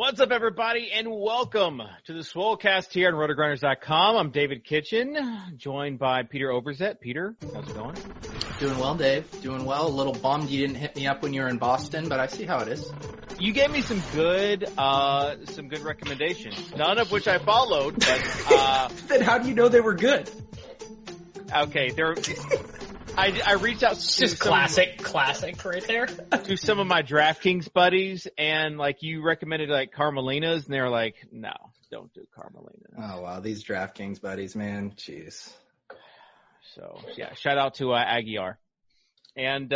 What's up, everybody, and welcome to the Swolecast here on RotoGrinders.com. I'm David Kitchen, joined by Peter Overzet. Peter, how's it going? Doing well, Dave. Doing well. A little bummed you didn't hit me up when you were in Boston, but I see how it is. You gave me some good recommendations, none of which I followed, but Then how do you know they were good? Okay, I reached out to just classic right there. To some of my DraftKings buddies, and you recommended Carmelinas, and they were like, "No, don't do Carmelinas." Oh wow, these DraftKings buddies, man, jeez. So yeah, shout out to Aguiar, and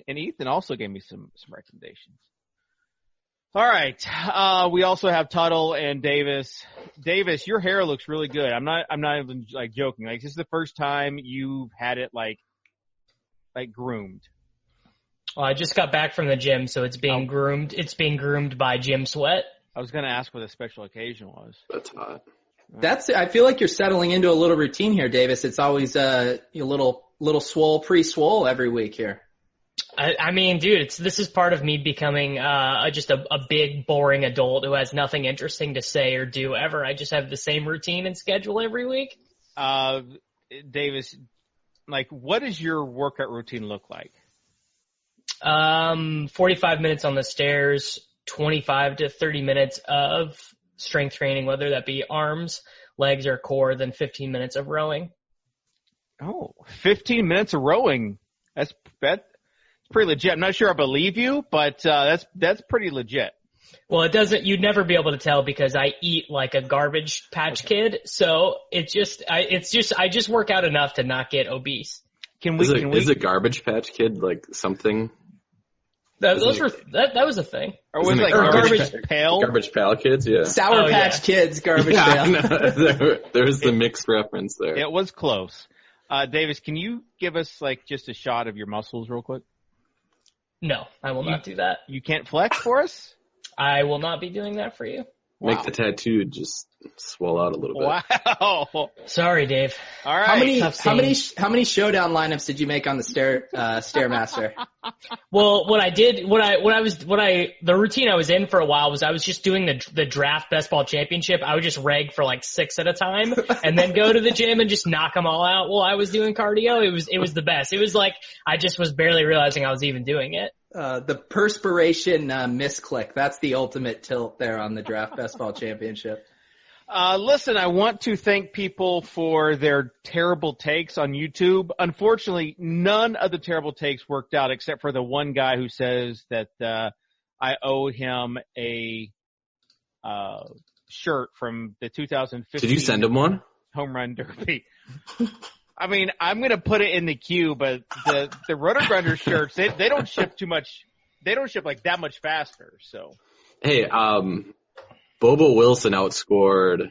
Ethan also gave me some recommendations. All right, we also have Tuttle and Davis. Davis, your hair looks really good. I'm not even joking. This is the first time you've had it groomed. Well, I just got back from the gym, so it's being groomed. It's being groomed by Jim Sweat. I was going to ask what a special occasion was. That's hot. I feel like you're settling into a little routine here, Davis. It's always a little swole, pre-swole every week here. I mean, dude, this is part of me becoming just a big, boring adult who has nothing interesting to say or do ever. I just have the same routine and schedule every week. Davis, what does your workout routine look like? 45 minutes on the stairs, 25 to 30 minutes of strength training, whether that be arms, legs, or core, then 15 minutes of rowing. Oh, 15 minutes of rowing. That's pretty legit. I'm not sure I believe you, but that's pretty legit. Well, you'd never be able to tell because I eat like a Garbage Patch Kid, so I just work out enough to not get obese. Is a Garbage Patch Kid something? That was a thing. Or was it Garbage Pail? Garbage Pail Kids, yeah. Sour Patch Kids, Garbage Pail. There's the mixed reference there. It was close. Davis, can you give us just a shot of your muscles real quick? No, I will not do that. You can't flex for us? I will not be doing that for you. Make Wow. the tattoo just swell out a little bit. Wow. Sorry, Dave. All right. How many showdown lineups did you make on the Stairmaster? Well, the routine I was in for a while was I was just doing the draft best ball championship. I would just reg for 6 at a time and then go to the gym and just knock them all out while I was doing cardio. It was the best. It was I just was barely realizing I was even doing it. The perspiration misclick. That's the ultimate tilt there on the draft best ball championship. Listen, I want to thank people for their terrible takes on YouTube. Unfortunately, none of the terrible takes worked out except for the one guy who says that I owe him a shirt from the 2015 Did you send him one? Home Run Derby. I mean, I'm going to put it in the queue, but the RotoGrinders shirts, they don't ship too much. They don't ship that much faster. So, hey, Bobo Wilson outscored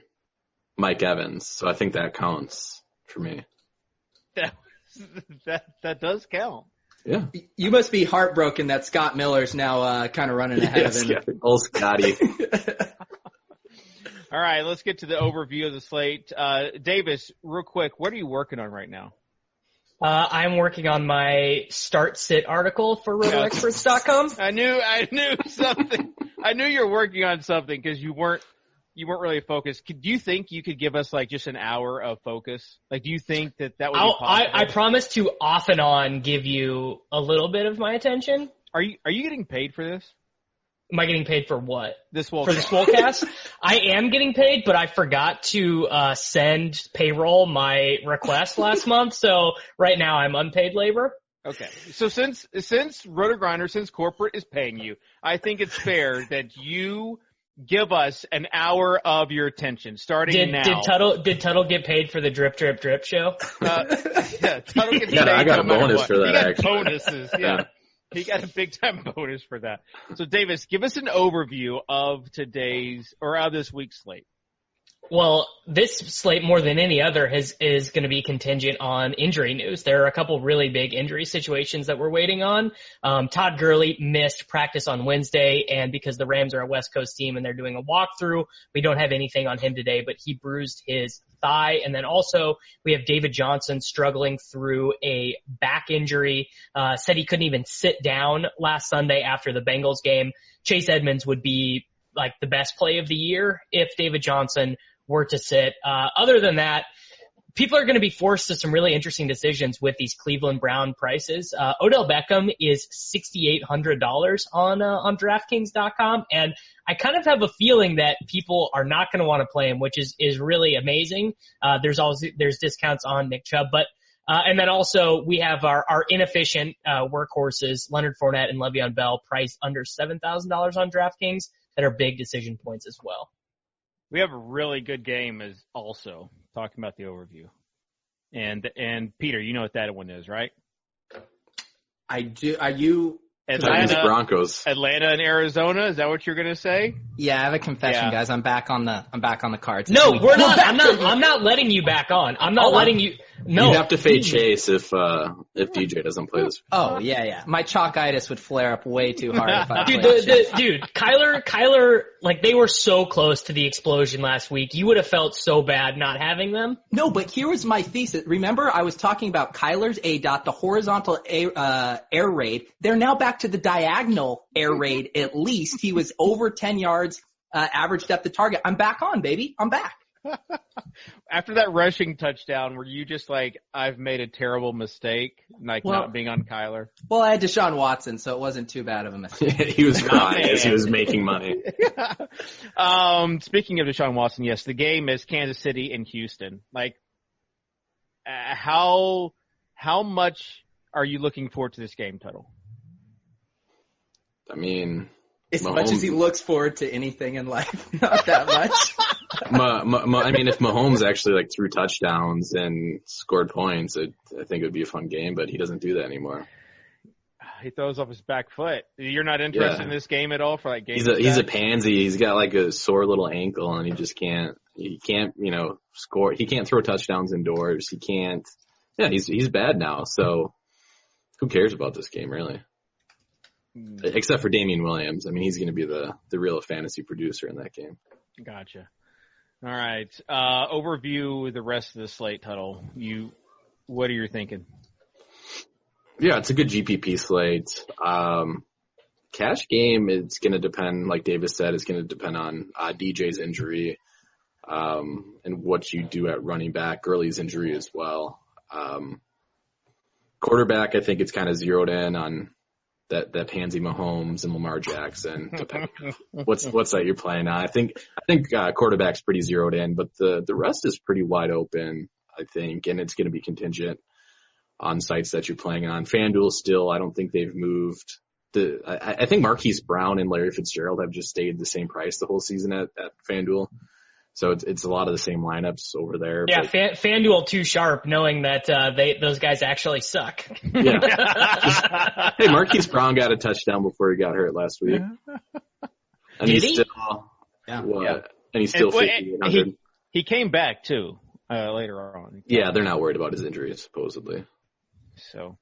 Mike Evans, so I think that counts for me. That does count. Yeah. You must be heartbroken that Scott Miller's now kind of running ahead of him. Yeah. Old Scotty. All right, let's get to the overview of the slate. Davis, real quick, what are you working on right now? I'm working on my start-sit article for RotoExperts.com. I knew something. I knew you were working on something because you weren't really focused. Do you think you could give us just an hour of focus? Do you think that would be possible? I promise to off and on give you a little bit of my attention. Are you getting paid for this? Am I getting paid for what? For the Swolecast? I am getting paid, but I forgot to send payroll my request last month, so right now I'm unpaid labor. Okay. So since RotoGrinders, since corporate is paying you, I think it's fair that you give us an hour of your attention starting now. Did Tuttle get paid for the drip show? Yeah, Tuttle gets paid. I got a bonus for that. He got actually. bonuses. Yeah. He got a big-time bonus for that. So, Davis, give us an overview of this week's slate. Well, this slate, more than any other, is going to be contingent on injury news. There are a couple really big injury situations that we're waiting on. Todd Gurley missed practice on Wednesday, and because the Rams are a West Coast team and they're doing a walkthrough, we don't have anything on him today, but he bruised his thigh. And then also we have David Johnson struggling through a back injury, said he couldn't even sit down last Sunday after the Bengals game. Chase Edmonds would be like the best play of the year if David Johnson were to sit. Other than that, people are going to be forced to some really interesting decisions with these Cleveland Brown prices. Odell Beckham is $6,800 on DraftKings.com, and I kind of have a feeling that people are not going to want to play him, which is really amazing. There's discounts on Nick Chubb, but and then also we have our inefficient workhorses, Leonard Fournette and Le'Veon Bell, priced under $7,000 on DraftKings that are big decision points as well. We have a really good game as also talking about the overview. And Peter, you know what that one is, right? I do. Are you? Atlanta, Broncos. Atlanta and Arizona. Is that what you're going to say? Yeah, I have a confession, guys. I'm back on the cards. No, we're not. I'm not letting you back on. I'm not letting you. No, you have to fade Chase if DJ doesn't play this. Oh yeah. My chalkitis would flare up way too hard if I Dude, Kyler, like they were so close to the explosion last week. You would have felt so bad not having them. No, but here was my thesis. Remember, I was talking about Kyler's ADOT, the horizontal air raid. They're now back to the diagonal air raid. At least he was over 10 yards average depth of target. I'm back on, baby. I'm back. After that rushing touchdown, were you just like, I've made a terrible mistake, like not being on Kyler? Well, I had Deshaun Watson, so it wasn't too bad of a mistake. He was crying as he was making money. Speaking of Deshaun Watson, yes, the game is Kansas City and Houston. Like, how much are you looking forward to this game total? I mean, as much as he looks forward to anything in life, not that much. I mean, if Mahomes actually like threw touchdowns and scored points, I think it would be a fun game. But he doesn't do that anymore. He throws off his back foot. You're not interested in this game at all for like games? He's a pansy. He's got like a sore little ankle, and he just can't. He can't, score. He can't throw touchdowns indoors. He can't. Yeah, he's bad now. So who cares about this game really? Except for Damian Williams. I mean, he's going to be the real fantasy producer in that game. Gotcha. All right. Overview the rest of the slate total. What are you thinking? Yeah, it's a good GPP slate. Cash game, it's going to depend, like Davis said, it's going to depend on DJ's injury and what you do at running back, Gurley's injury as well. Quarterback, I think it's kind of zeroed in on that pansy Mahomes and Lamar Jackson, depending on what site you're playing on. I think quarterback's pretty zeroed in, but the rest is pretty wide open, I think, and it's going to be contingent on sites that you're playing on. FanDuel still, I don't think they've moved. I think Marquise Brown and Larry Fitzgerald have just stayed the same price the whole season at FanDuel. So it's a lot of the same lineups over there. Yeah, FanDuel too sharp, knowing that those guys actually suck. Yeah. Hey, Marquise Brown got a touchdown before he got hurt last week. And Did he? And he's still 5,800. He came back too later on. Yeah, they're not worried about his injury supposedly. So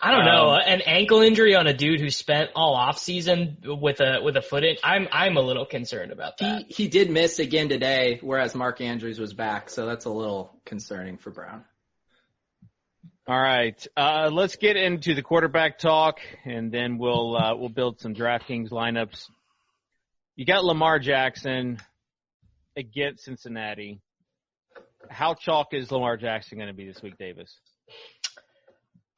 I don't know, an ankle injury on a dude who spent all off season with a foot in. I'm a little concerned about that. He did miss again today, whereas Mark Andrews was back, so that's a little concerning for Brown. All right, let's get into the quarterback talk, and then we'll build some DraftKings lineups. You got Lamar Jackson against Cincinnati. How chalk is Lamar Jackson going to be this week, Davis?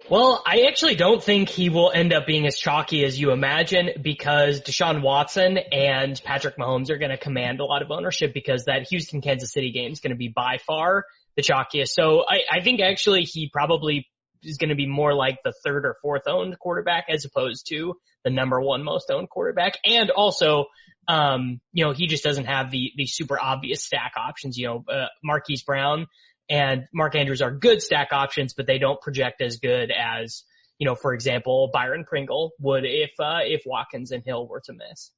Well, I actually don't think he will end up being as chalky as you imagine, because Deshaun Watson and Patrick Mahomes are going to command a lot of ownership, because that Houston-Kansas City game is going to be by far the chalkiest. So I think actually he probably is going to be more like the third or fourth owned quarterback as opposed to the number one most owned quarterback. And also, he just doesn't have the super obvious stack options. Marquise Brown and Mark Andrews are good stack options, but they don't project as good as, for example, Byron Pringle would if Watkins and Hill were to miss.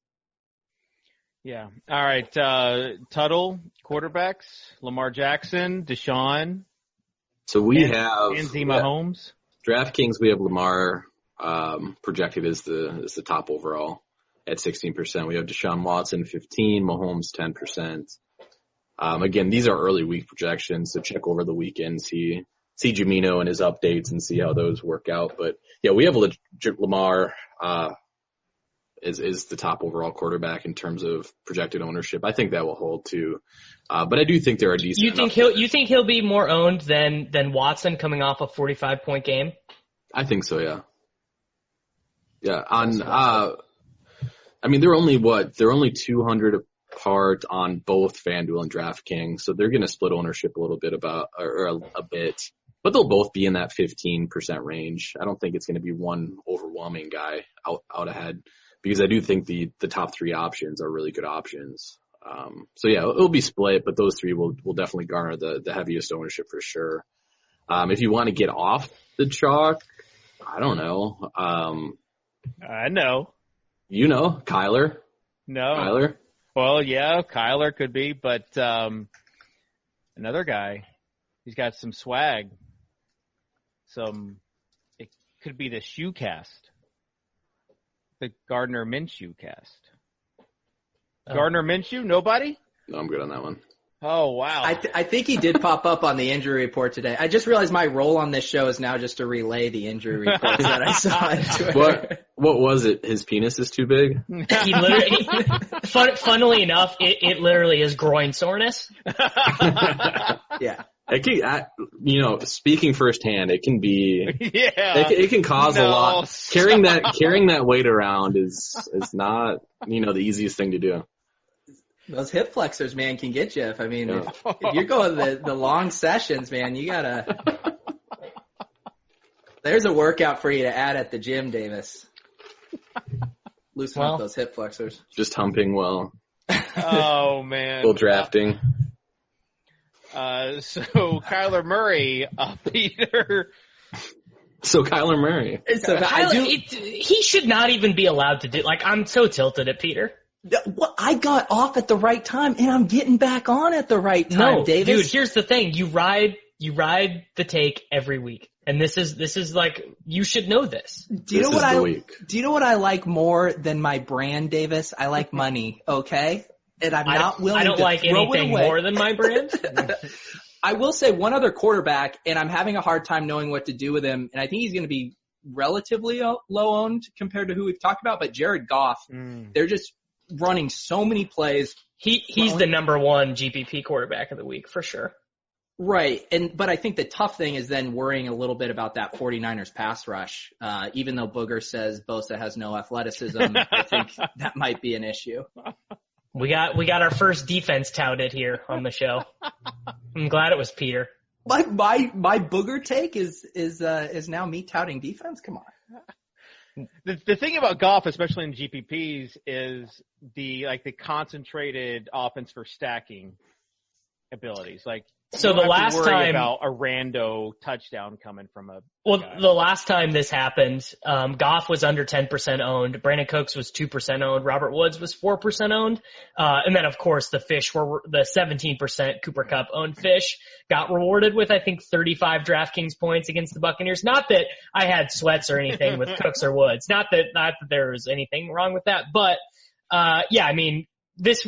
Yeah. All right. Tuttle, quarterbacks, Lamar Jackson, Deshaun. So we have Mahomes. DraftKings, we have Lamar projected as the top overall at 16%. We have Deshaun Watson 15%, Mahomes 10%. Again, these are early week projections, so check over the weekend, see Jamino and his updates and see how those work out. But yeah, we have Lamar is the top overall quarterback in terms of projected ownership. I think that will hold too. But I do think there are decent. You think he'll be more owned than Watson coming off a 45-point game? I think so, yeah. Yeah. I mean, they're only 200 apart on both FanDuel and DraftKings, so they're going to split ownership a little bit a bit, but they'll both be in that 15% range. I don't think it's going to be one overwhelming guy out ahead, because I do think the top three options are really good options. So yeah, it'll be split, but those three will definitely garner the heaviest ownership for sure. If you want to get off the chalk, I don't know. I know. You know, Kyler. No. Kyler. Well, yeah, Kyler could be, but another guy, he's got some swag. It could be the shoe cast, the Gardner Minshew cast. Gardner Minshew, nobody? No, I'm good on that one. Oh, wow. I think he did pop up on the injury report today. I just realized my role on this show is now just to relay the injury reports that I saw on Twitter. What was it? His penis is too big? He literally, funnily enough, it literally is groin soreness. Yeah. It can, speaking firsthand, it can be, it can cause a lot. Carrying that weight around is not, the easiest thing to do. Those hip flexors, man, can get you. If you're going the long sessions, man, you gotta. There's a workout for you to add at the gym, Davis. Loosen up those hip flexors. Just humping well. Oh man. Still drafting. So Kyler Murray, Peter. So Kyler Murray. He should not even be allowed to do. I'm so tilted at Peter. Well, I got off at the right time, and I'm getting back on at the right time, Davis. Dude, here's the thing: you ride the take every week, and this is like, you should know this. Do you know what I like more than my brand, Davis? I like money. Okay, and I'm not willing. I don't to like anything more than my brand. I will say one other quarterback, and I'm having a hard time knowing what to do with him, and I think he's going to be relatively low owned compared to who we've talked about. But Jared Goff, they're just running so many plays. He's the number one GPP quarterback of the week for sure. Right. But I think the tough thing is then worrying a little bit about that 49ers pass rush. Even though Booger says Bosa has no athleticism, I think that might be an issue. We got our first defense touted here on the show. I'm glad it was Peter. My Booger take is now me touting defense. Come on. The thing about golf, especially in GPPs, is the concentrated offense for stacking abilities. So the last time about a rando touchdown coming from a guy. The last time this happened, Goff was under 10% owned. Brandon Cooks was 2% owned. Robert Woods was 4% owned. And then of course the fish were the 17% Cooper Kupp owned fish got rewarded with, I think, 35 DraftKings points against the Buccaneers. Not that I had sweats or anything with Cooks or Woods. Not that there was anything wrong with that. But, this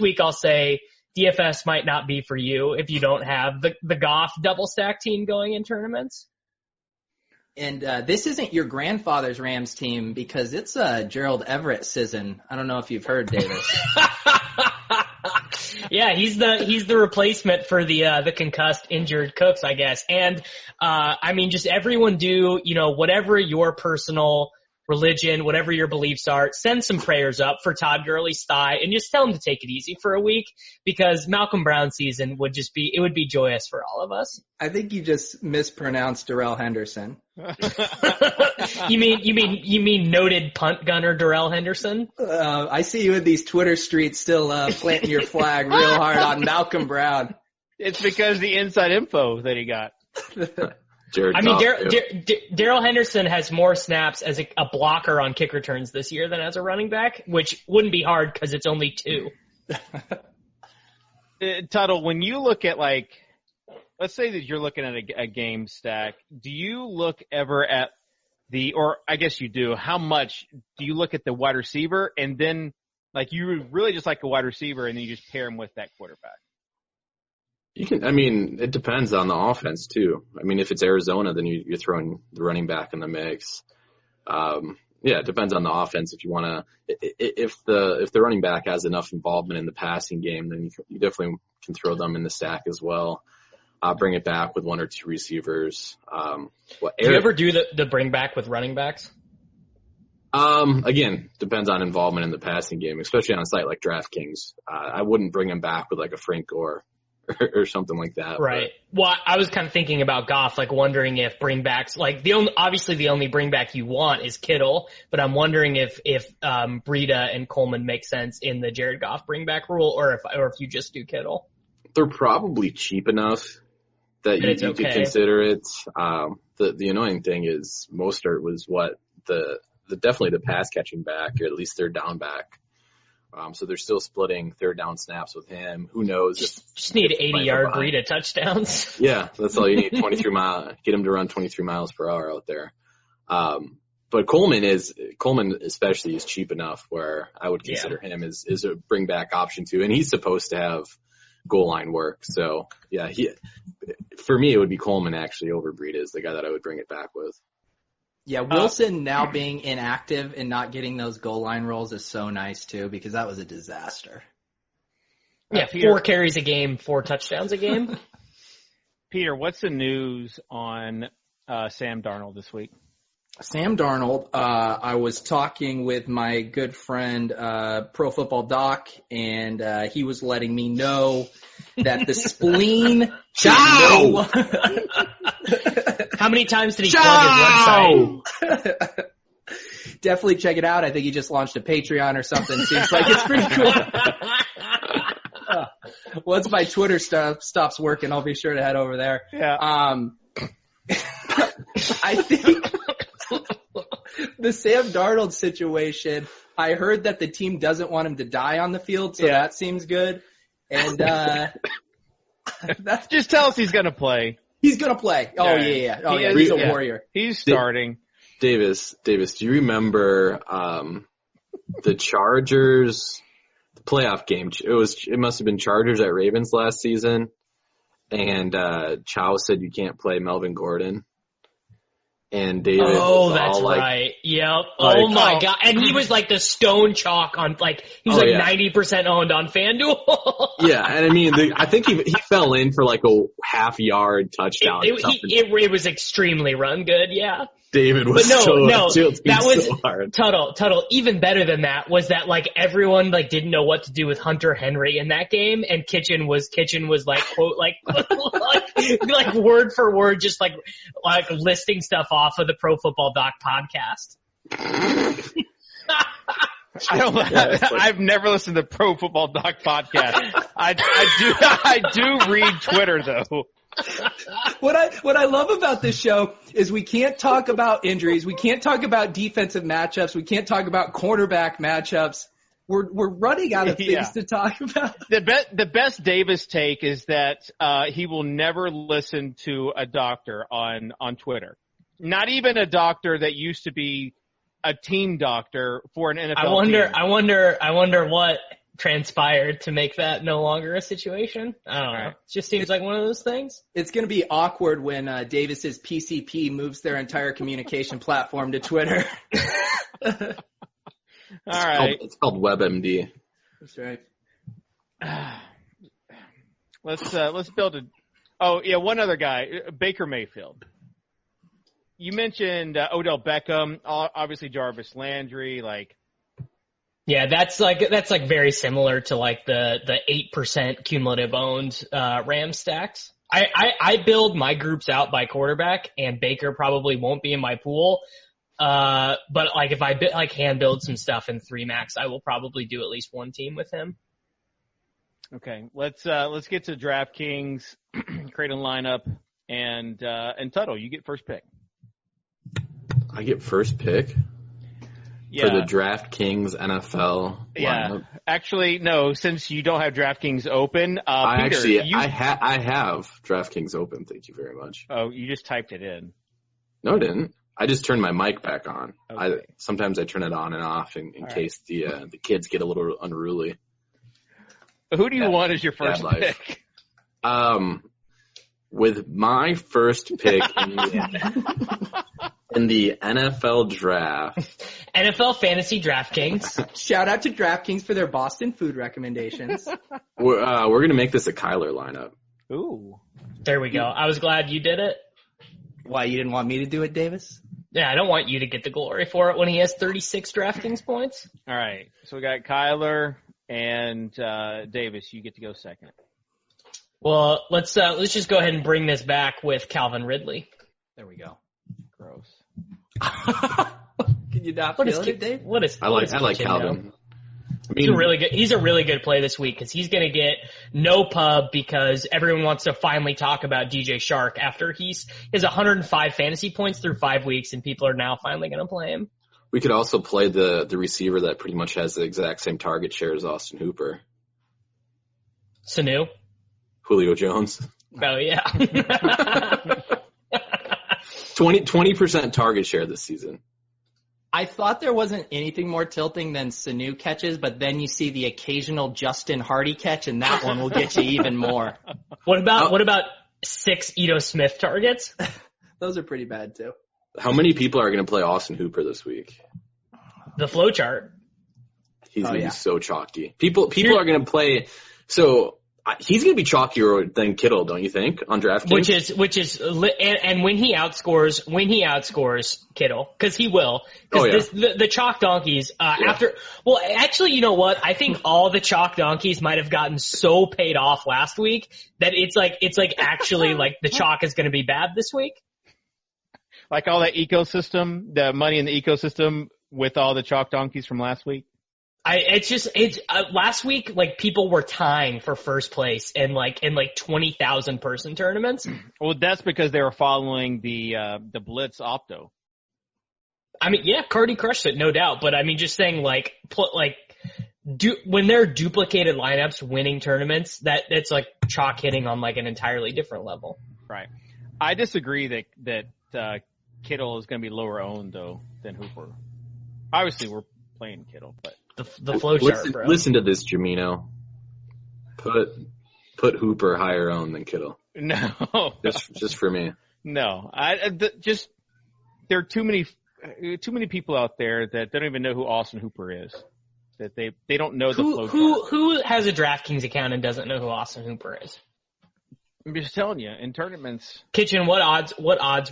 week I'll say, DFS might not be for you if you don't have the Goff double stack team going in tournaments. And this isn't your grandfather's Rams team because it's Gerald Everett season. I don't know if you've heard, Davis. Yeah, he's the replacement for the concussed, injured Cooks, I guess. And just everyone do whatever your personal religion, whatever your beliefs are, send some prayers up for Todd Gurley's thigh and just tell him to take it easy for a week, because Malcolm Brown season would be joyous for all of us. I think you just mispronounced Darrell Henderson. You mean noted punt gunner Darrell Henderson? I see you in these Twitter streets still planting your flag real hard on Malcolm Brown. It's because the inside info that he got. Darrell Henderson has more snaps as a blocker on kick returns this year than as a running back, which wouldn't be hard because it's only 2. Tuttle, when you look at let's say that you're looking at a game stack, do you look ever at or I guess you do, how much do you look at the wide receiver and then you really just like a wide receiver and then you just pair him with that quarterback? It depends on the offense too. If it's Arizona, then you're throwing the running back in the mix. Yeah, it depends on the offense. If you want to, if the running back has enough involvement in the passing game, then you definitely can throw them in the stack as well. Bring it back with 1 or 2 receivers. Do you ever do the bring back with running backs? Again, depends on involvement in the passing game, especially on a site like DraftKings. I wouldn't bring him back with like a Frank Gore or something like that. Right. But, well, I was kind of thinking about Goff, like wondering if bringbacks, like obviously the only bringback you want is Kittle, but I'm wondering if Breida and Coleman make sense in the Jared Goff bringback rule, or if you just do Kittle. They're probably cheap enough that you could consider it. The annoying thing is Mostert was definitely the pass catching back, or at least third down back. So they're still splitting third down snaps with him. Who knows? Just need 80-yard Breida touchdowns. Yeah, that's all you need. 23 mile, get him to run 23 miles per hour out there. But Coleman especially is cheap enough where I would consider him as a bring back option too. And he's supposed to have goal line work. So yeah, for me, it would be Coleman actually over Breida is the guy that I would bring it back with. Yeah, Wilson now being inactive and not getting those goal line rolls is so nice too, because that was a disaster. Yeah, 4 carries a game, 4 touchdowns a game. Peter, what's the news on Sam Darnold this week? Sam Darnold, I was talking with my good friend, Pro Football Doc, and he was letting me know that the spleen... Ciao! How many times did he plug his website? Definitely check it out. I think he just launched a Patreon or something. Seems like it's pretty cool. Once my Twitter stops working, I'll be sure to head over there. Yeah. I think the Sam Darnold situation, I heard that the team doesn't want him to die on the field, so that seems good. And just tell us he's going to play. He's going to play. Oh, yeah. Oh, yeah. He's a warrior. He's starting. Davis, do you remember the Chargers playoff game? It must have been Chargers at Ravens last season, and Chow said you can't play Melvin Gordon. And David that's right. Yep. Oh my God. And he was like the stone chalk on he was 90% owned on FanDuel. Yeah. And I mean, I think he fell in for like a half-yard touchdown. It was extremely run good. Yeah. David was that was so hard. Tuttle. Even better than that was that everyone didn't know what to do with Hunter Henry in that game, and Kitchen was quote like word for word just like listing stuff off of the Pro Football Doc podcast. I've never listened to the Pro Football Doc podcast. I do read Twitter though. What I love about this show is we can't talk about injuries, we can't talk about defensive matchups, we can't talk about cornerback matchups. We're running out of things to talk about. The best Davis take is that he will never listen to a doctor on Twitter. Not even a doctor that used to be a team doctor for an NFL team. I wonder what transpired to make that no longer a situation. I don't know. It just seems like one of those things. It's going to be awkward when Davis's PCP moves their entire communication platform to Twitter. All right. It's called WebMD. That's right. Let's build a. Oh yeah, one other guy, Baker Mayfield. You mentioned Odell Beckham, obviously Jarvis Landry, Yeah, that's very similar to the 8% cumulative owned Rams stacks. I build my groups out by quarterback, and Baker probably won't be in my pool. But if I hand build some stuff in 3 max, I will probably do at least one team with him. Okay, let's get to DraftKings, create a lineup, and Tuttle, you get first pick. I get first pick for the DraftKings NFL lineup. Yeah, actually, no. Since you don't have DraftKings open, Peter, I have DraftKings open. Thank you very much. Oh, you just typed it in. No, I didn't. I just turned my mic back on. Okay. Sometimes I turn it on and off in case the kids get a little unruly. Who do you want as your first pick? With my first pick, In the NFL draft. NFL Fantasy DraftKings. Shout out to DraftKings for their Boston food recommendations. We're going to make this a Kyler lineup. Ooh. There we go. I was glad you did it. Why, you didn't want me to do it, Davis? Yeah, I don't want you to get the glory for it when he has 36 DraftKings points. All right. So we got Kyler and Davis. You get to go second. Well, let's just go ahead and bring this back with Calvin Ridley. There we go. Gross. Can you not feel it, Dave? I like Calvin. I mean, He's a really good play this week because he's going to get no pub because everyone wants to finally talk about DJ Shark after he has 105 fantasy points through 5 weeks and people are now finally going to play him. we could also play the receiver that pretty much has the exact same target share as Austin Hooper. Sanu? Julio Jones. Oh, yeah. 20% target share this season. I thought there wasn't anything more tilting than Sanu catches, but then you see the occasional Justin Hardy catch, and that one will get you even more. What about 6 Ito Smith targets? Those are pretty bad, too. How many people are going to play Austin Hooper this week? The flow chart. He's going to be so chalky. People are going to play. So he's going to be chalkier than Kittle, don't you think, on DraftKings? Which is, and when he outscores Kittle, because he will, because the chalk donkeys, actually, you know what? I think all the chalk donkeys might have gotten so paid off last week that it's like actually like the chalk is going to be bad this week. Like all that ecosystem, the money in the ecosystem with all the chalk donkeys from last week. Last week, like, people were tying for first place in 20,000 person tournaments. Well, that's because they were following the Blitz Opto. I mean, yeah, Cardi crushed it, no doubt. But I mean, just saying, when they're duplicated lineups winning tournaments, that's like chalk hitting on like an entirely different level. Right. I disagree that Kittle is going to be lower owned though than Hooper. Obviously, we're playing Kittle, but. The flow chart, bro. Listen to this, Jamino. Put Hooper higher owned than Kittle. No, just for me. No, there are too many people out there that don't even know who Austin Hooper is. That they don't know the flow chart. Who has a DraftKings account and doesn't know who Austin Hooper is? I'm just telling you, in tournaments. Kitchen, what odds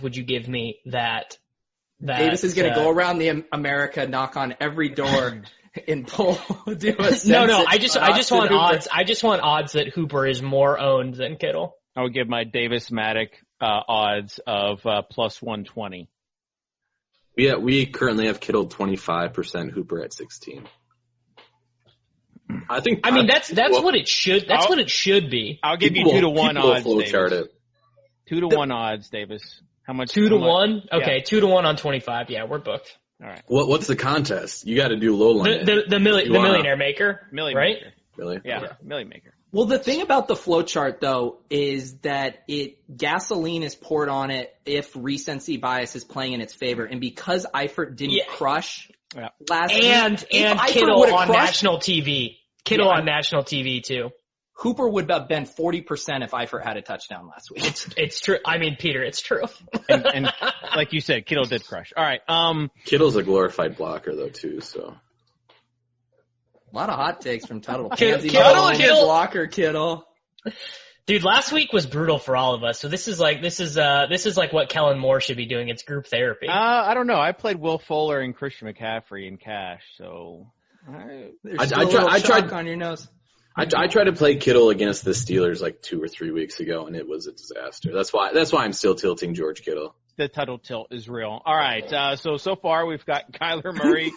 would you give me that Davis is going to go around the America, knock on every door. In poll, No. I just want odds. I just want odds that Hooper is more owned than Kittle. I would give my Davis Mattek odds of plus 120. Yeah, we currently have Kittle 25%, Hooper at 16. I mean that's what it should. That's what it should be. I'll give you 2-to-1 odds, Davis. 2-to-1 odds, Davis. How much? 2-to-1. Okay, Yeah. 2-to-1 on 25. Yeah, we're booked. All right. What's the contest? You got to do low line. The millionaire maker, right? Maker. Really? Yeah, Millie Maker. Well, the thing about the flow chart, though, is that gasoline is poured on it if recency bias is playing in its favor. And because Eifert didn't crush last week. And Kittle on national TV. Kittle on national TV, too. Hooper would have been 40% if Eifert had a touchdown last week. It's true. I mean, Peter, it's true. and like you said, Kittle did crush. All right. Kittle's a glorified blocker though too, so. A lot of hot takes from Tuttle. Kittle, blocker, Kittle. Dude, last week was brutal for all of us. So this is like what Kellen Moore should be doing. It's group therapy. I don't know. I played Will Fuller and Christian McCaffrey in cash, so. I tried on your nose. I tried to play Kittle against the Steelers like 2 or 3 weeks ago, and it was a disaster. That's why I'm still tilting George Kittle. The Tuttle tilt is real. All right. So far we've got Kyler Murray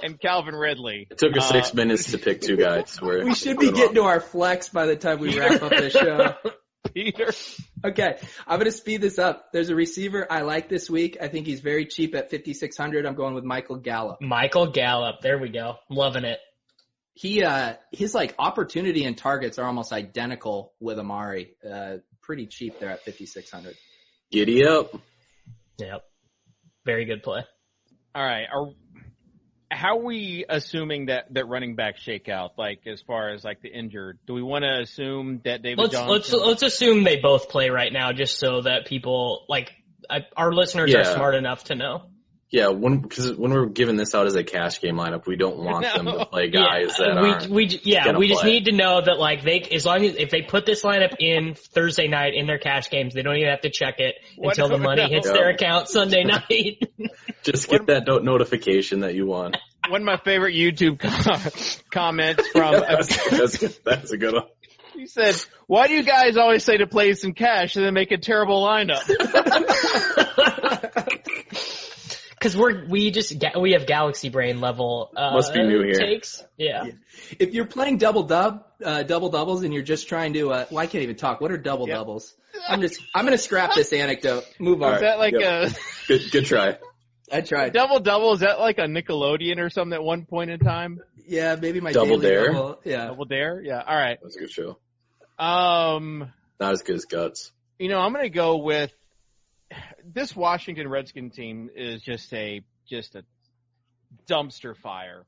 and Calvin Ridley. It took us 6 minutes to pick 2 guys. We should be getting to our flex by the time we wrap up the show. Peter. Okay, I'm going to speed this up. There's a receiver I like this week. I think he's very cheap at 5,600. I'm going with Michael Gallup. Michael Gallup. There we go. I'm loving it. His opportunity and targets are almost identical with Amari. Pretty cheap there at 5,600. Giddy up. Yep. Very good play. All right. How are we assuming that running back shake out? Like as far as like the injured, do we want to assume that David Johnson? Let's assume they both play right now, just so that people our listeners are smart enough to know. Yeah, because when we're giving this out as a cash game lineup, we don't want them to play guys that aren't. We just need to know that like if they put this lineup in Thursday night in their cash games, they don't even have to check it until the money hits their account Sunday night. Just get that notification that you won. One of my favorite YouTube comments from that's a good one. He said, "Why do you guys always say to play some cash and then make a terrible lineup?" Because we have galaxy brain level must be new here. takes. Yeah. If you're playing double doubles and you're just trying to I can't even talk. What are double doubles? I'm gonna scrap this anecdote. Move on. Is that like a good try? I tried. Double double, is that like a Nickelodeon or something at one point in time? Yeah, maybe my Double daily Dare. double. Yeah. Double Dare? Yeah. All right. That's a good show. Not as good as Guts. I'm gonna go with this Washington Redskin team is just a dumpster fire.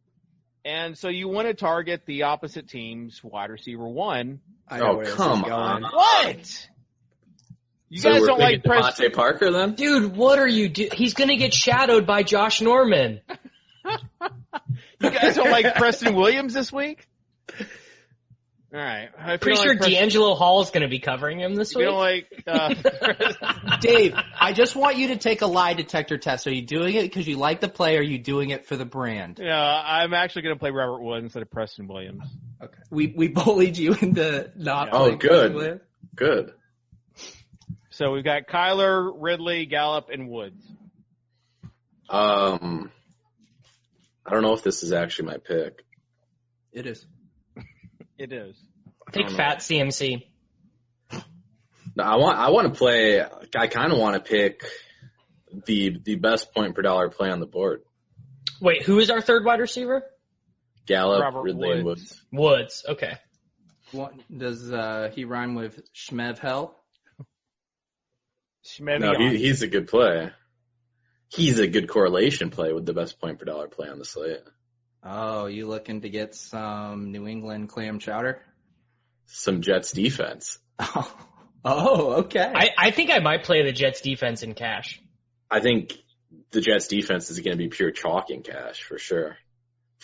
And so you want to target the opposite team's wide receiver one. Oh, come on. What? You guys don't like Devontae Parker then? Dude, what are you doing? He's going to get shadowed by Josh Norman. You guys don't like Preston Williams this week? All right. Pretty sure D'Angelo Hall is going to be covering him this week. You don't like Dave, I just want you to take a lie detector test. Are you doing it because you like the play, or are you doing it for the brand? Yeah, I'm actually going to play Robert Wood instead of Preston Williams. Okay. We bullied you into not playing good. Preston Williams? Good. So we've got Kyler, Ridley, Gallup, and Woods. I don't know if this is actually my pick. It is. It is. Take Fat CMC. No, I want to play. I kind of want to pick the best point per dollar play on the board. Wait, who is our third wide receiver? Gallup, Robert Ridley, and Woods. Woods. Okay. Does he rhyme with Schmev Hell? No, he's a good play. He's a good correlation play with the best point per dollar play on the slate. Oh, you looking to get some New England clam chowder? Some Jets defense. Oh, okay. I think I might play the Jets defense in cash. I think the Jets defense is going to be pure chalk in cash for sure.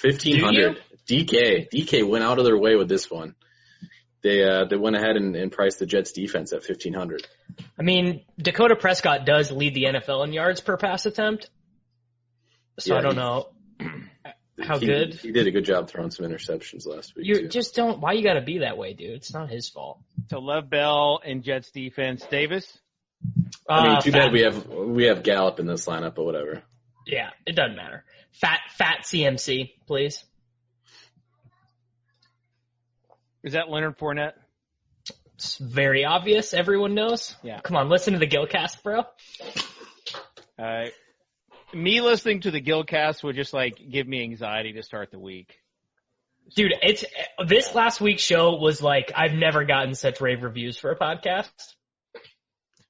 1,500. DK went out of their way with this one. They went ahead and priced the Jets defense at 1,500. I mean, Dakota Prescott does lead the NFL in yards per pass attempt. So yeah, I don't know how good. He did a good job throwing some interceptions last week. You just don't. Why you got to be that way, dude? It's not his fault. So Lev Bell and Jets defense. Davis? I mean, too bad we have Gallup in this lineup, but whatever. Yeah, it doesn't matter. Fat CMC, please. Is that Leonard Fournette? It's very obvious. Everyone knows. Yeah. Come on, listen to the Gilcast, bro. Me listening to the Gilcast would just give me anxiety to start the week. Dude, this last week's show was I've never gotten such rave reviews for a podcast.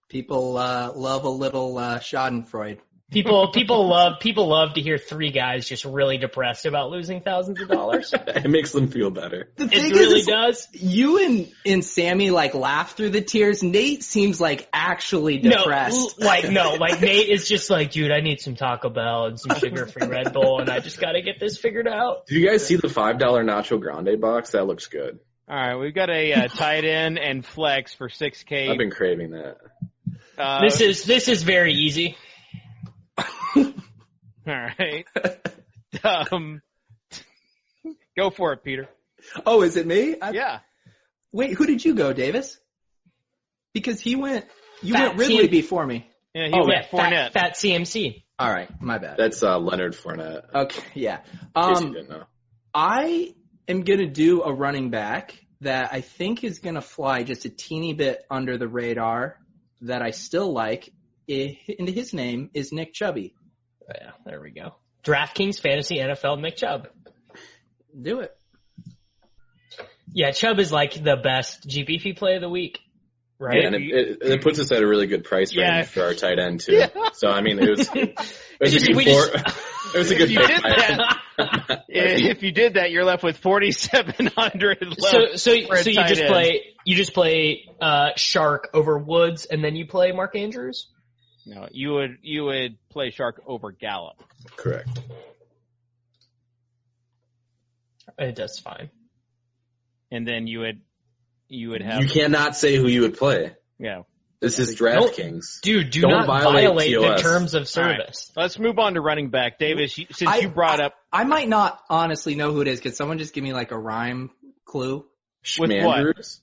People love a little Schadenfreude. People love to hear three guys just really depressed about losing thousands of dollars. It makes them feel better. The thing it really does. You and Sammy laugh through the tears. Nate seems actually depressed. Nate is just dude, I need some Taco Bell and some sugar-free Red Bull, and I just got to get this figured out. Did you guys see the $5 Nacho Grande box? That looks good. All right, we've got a tight end and flex for $6K. I've been craving that. This is very easy. All right. Go for it, Peter. Oh, is it me? Yeah. Wait, who did you go, Davis? Because you went Ridley before me. Yeah, he went Fournette. Fat CMC. All right, my bad. That's Leonard Fournette. Okay, yeah. In case you didn't know. I am going to do a running back that I think is going to fly just a teeny bit under the radar that I still like. And his name is Nick Chubby. Yeah, there we go. DraftKings Fantasy NFL Nick Chubb. Do it. Yeah, Chubb is the best GPP play of the week, right? Yeah, and it puts us at a really good price range for our tight end too. Yeah. So I mean, it was a good pick. If you did that, you're left with 4,700 left. So you just play Shark over Woods, and then you play Mark Andrews. No, you would play Shark over Gallup. Correct. It does fine. And then you would have. You cannot say who you would play. Yeah. This is DraftKings. Dude, do Don't not violate the TOS. terms of All right, service. let's move on to running back. Davis, since you brought up. I might not honestly know who it is. Could someone just give me like a rhyme clue? With what? Schmanders?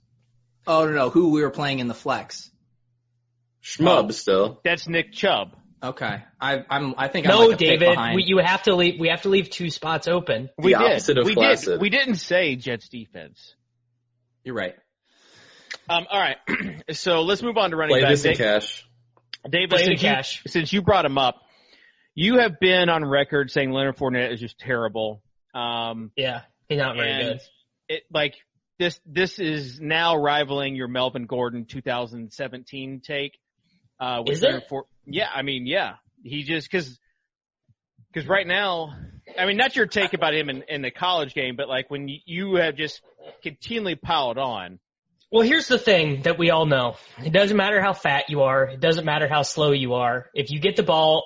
Oh, no, who we were playing in the flex. Schmub still. That's Nick Chubb. Okay. I think No, I'm like a pick David, behind. we have to leave 2 spots open. We opposite of flaccid. did. We didn't say Jets defense. You're right. All right. So let's move on to running Play back. this in cash. Davis, Play in cash. since you brought him up, you have been on record saying Leonard Fournette is just terrible. Yeah, he's not very and good. This is now rivaling your Melvin Gordon 2017 take. Is it? Yeah, I mean, yeah. He just because right now, I mean, not your take about him in the college game, but like when you have just continually piled on. Well, here's the thing that we all know. It doesn't matter how fat you are. It doesn't matter how slow you are. If you get the ball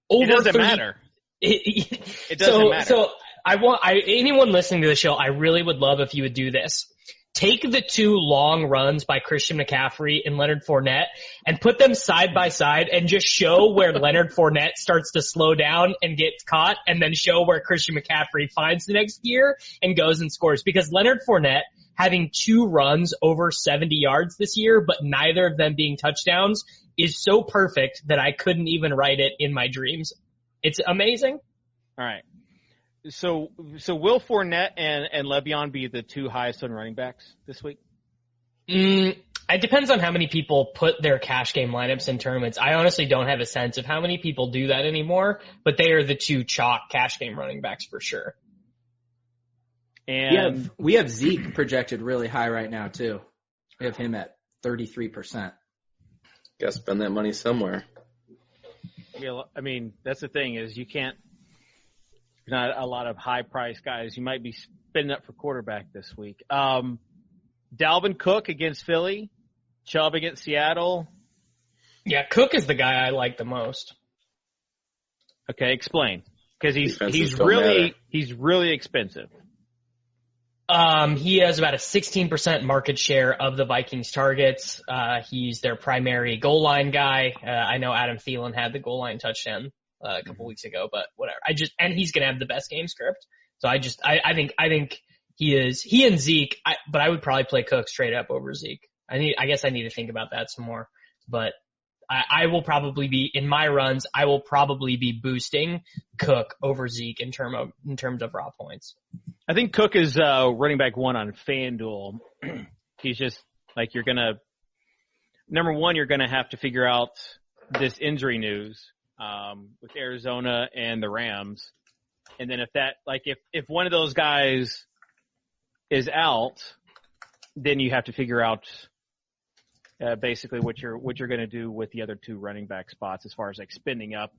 over It doesn't 30, matter. It doesn't matter. So anyone listening to the show, I really would love if you would do this. Take the 2 long runs by Christian McCaffrey and Leonard Fournette and put them side by side and just show where Leonard Fournette starts to slow down and gets caught, and then show where Christian McCaffrey finds the next gear and goes and scores. Because Leonard Fournette having 2 runs over 70 yards this year, but neither of them being touchdowns, is so perfect that I couldn't even write it in my dreams. It's amazing. All right. So will Fournette and Le'Veon be the 2 highest on running backs this week? It depends on how many people put their cash game lineups in tournaments. I honestly don't have a sense of how many people do that anymore, but they are the 2 chalk cash game running backs for sure. And We have Zeke projected really high right now too. We have him at 33%. Gotta spend that money somewhere. yeah, I mean, that's the thing is you can't. Not a lot of high-priced guys. You might be spinning up for quarterback this week. Dalvin Cook against Philly, Chubb against Seattle. Yeah, Cook is the guy I like the most. Okay, explain. Because he's Defenses don't really expensive. He has about a 16% market share of the Vikings targets. He's their primary goal line guy. I know Adam Thielen had the goal line touchdown a couple weeks ago, but whatever. And he's gonna have the best game script. So I think he and Zeke, but I would probably play Cook straight up over Zeke. I guess I need to think about that some more, but I will probably be, in my runs, I will probably be boosting Cook over Zeke in terms of raw points. I think Cook is running back 1 on FanDuel. He's just like number 1, you're gonna have to figure out this injury news with Arizona and the Rams, and then if one of those guys is out, then you have to figure out basically what you're going to do with the other 2 running back spots as far as like spending up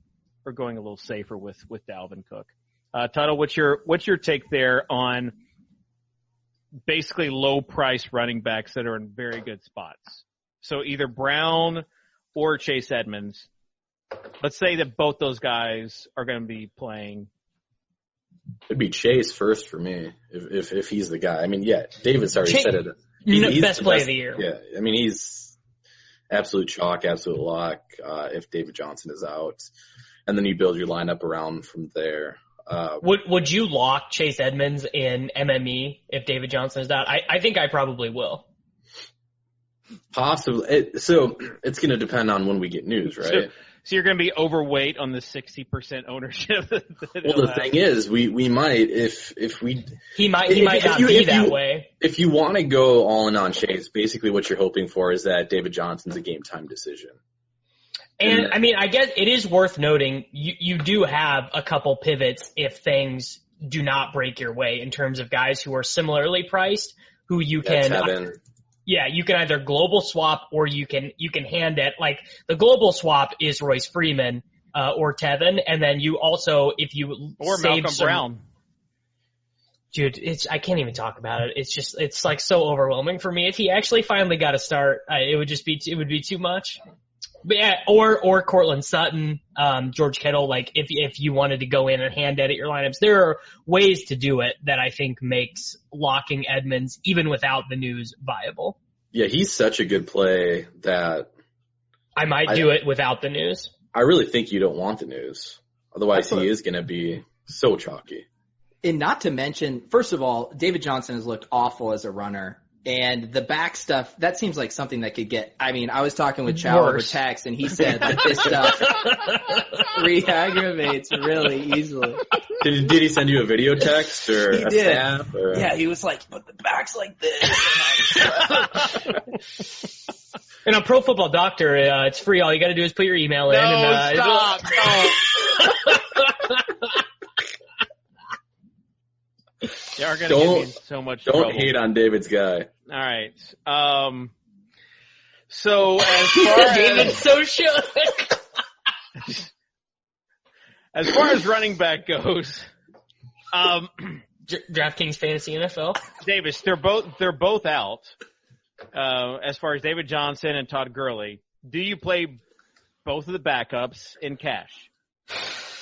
or going a little safer with Dalvin Cook. Tuttle, what's your take there on basically low price running backs that are in very good spots? So either Brown or Chase Edmonds. Let's say that both those guys are going to be playing. It'd be Chase first for me if he's the guy. I mean, yeah, Davis already said it. He's best play of the year. Yeah, I mean, he's absolute chalk, absolute lock if David Johnson is out. And then you build your lineup around from there. Would you lock Chase Edmonds in MME if David Johnson is out? I think I probably will. Possibly. So it's going to depend on when we get news, right? So you're going to be overweight on the 60% ownership. Well, the thing is, we might if we he might not be that way. If you want to go all in on Chase, basically what you're hoping for is that David Johnson's a game time decision. And I mean, I guess it is worth noting you do have a couple pivots if things do not break your way in terms of guys who are similarly priced who you can. Yeah, you can either global swap or you can hand it. Like the global swap is Royce Freeman or Tevin, and then you also or Malcolm Brown. Dude, I can't even talk about it. It's like so overwhelming for me. If he actually finally got a start, it would be too much. But yeah, or Cortland Sutton, George Kittle. Like if you wanted to go in and hand edit your lineups, there are ways to do it that I think makes locking Edmonds even without the news viable. Yeah, he's such a good play that I might do it without the news. I really think you don't want the news. Otherwise, he is going to be so chalky. And not to mention, first of all, David Johnson has looked awful as a runner. And the back stuff, that seems like something that could get, I mean, I was talking with Chow over text, and he said that this stuff re-aggravates really easily. Did he send you a video text or he a did. snap? Or? Yeah, he was like, but the back's like this. And on Pro Football Doctor, it's free. All you got to do is put your email in. And, Stop. They are going to get me in so much trouble. Don't hate on David's guy. All right. So as far David's so shook. As far as running back goes, DraftKings Fantasy NFL. Davis, they're both out. As far as David Johnson and Todd Gurley, do you play both of the backups in cash?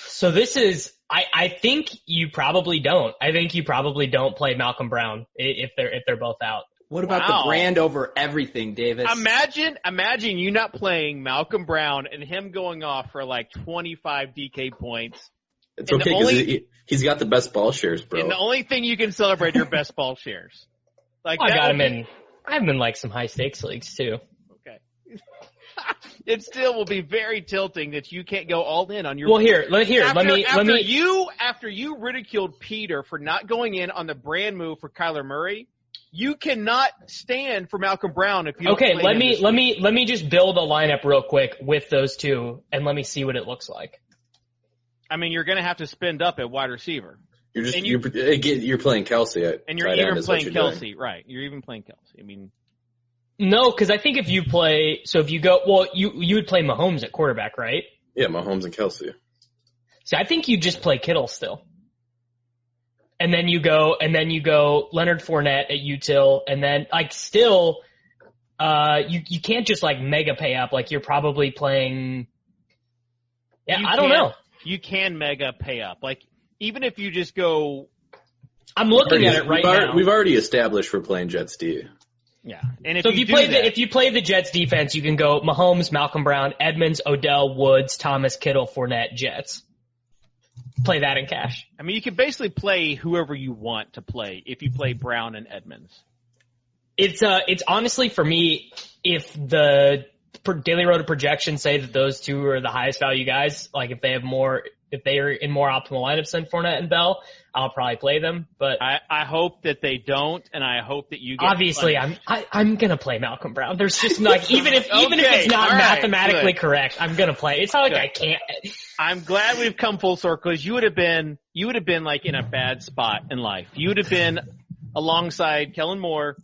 So this is, I think you probably don't. I think you probably don't play Malcolm Brown if they're both out. What about the brand over everything, Davis? Imagine you not playing Malcolm Brown and him going off for like 25 DK points. It's okay because he's got the best ball shares, bro. And the only thing you can celebrate are best ball shares. Like I got him in. I have him in like some high stakes leagues too. Okay. It still will be very tilting that you can't go all in on your. Well, After you ridiculed Peter for not going in on the brand move for Kyler Murray, you cannot stand for Malcolm Brown if you don't Okay, play let me just build a lineup real quick with those two and let me see what it looks like. I mean, you're going to have to spend up at wide receiver. You're playing Kelsey at and you're even playing Kelsey, right? You're even playing Kelsey. I mean, no, because I think if you play, so if you go, well, you would play Mahomes at quarterback, right? Yeah, Mahomes and Kelsey. So I think you just play Kittle still, and then you go Leonard Fournette at util, and then like still, you can't just like mega pay up. Like you're probably playing. Yeah, I don't know. You can mega pay up, like. Even if you just go, I'm looking at it right now. We've already established we're playing Jets D. Yeah, and if you play the Jets defense, you can go Mahomes, Malcolm Brown, Edmonds, Odell, Woods, Thomas, Kittle, Fournette, Jets. Play that in cash. I mean, you can basically play whoever you want to play if you play Brown and Edmonds. It's honestly for me, if the Daily Roto projections say that those two are the highest value guys, like if they are in more optimal lineups than Fournette and Bell, I'll probably play them. But I hope that they don't, and I hope that you get obviously punished. I'm gonna play Malcolm Brown. There's just like even if it's not mathematically correct, I'm gonna play. It's not like I can't. I'm glad we've come full circle because you would have been like in a bad spot in life. You would have been alongside Kellen Moore,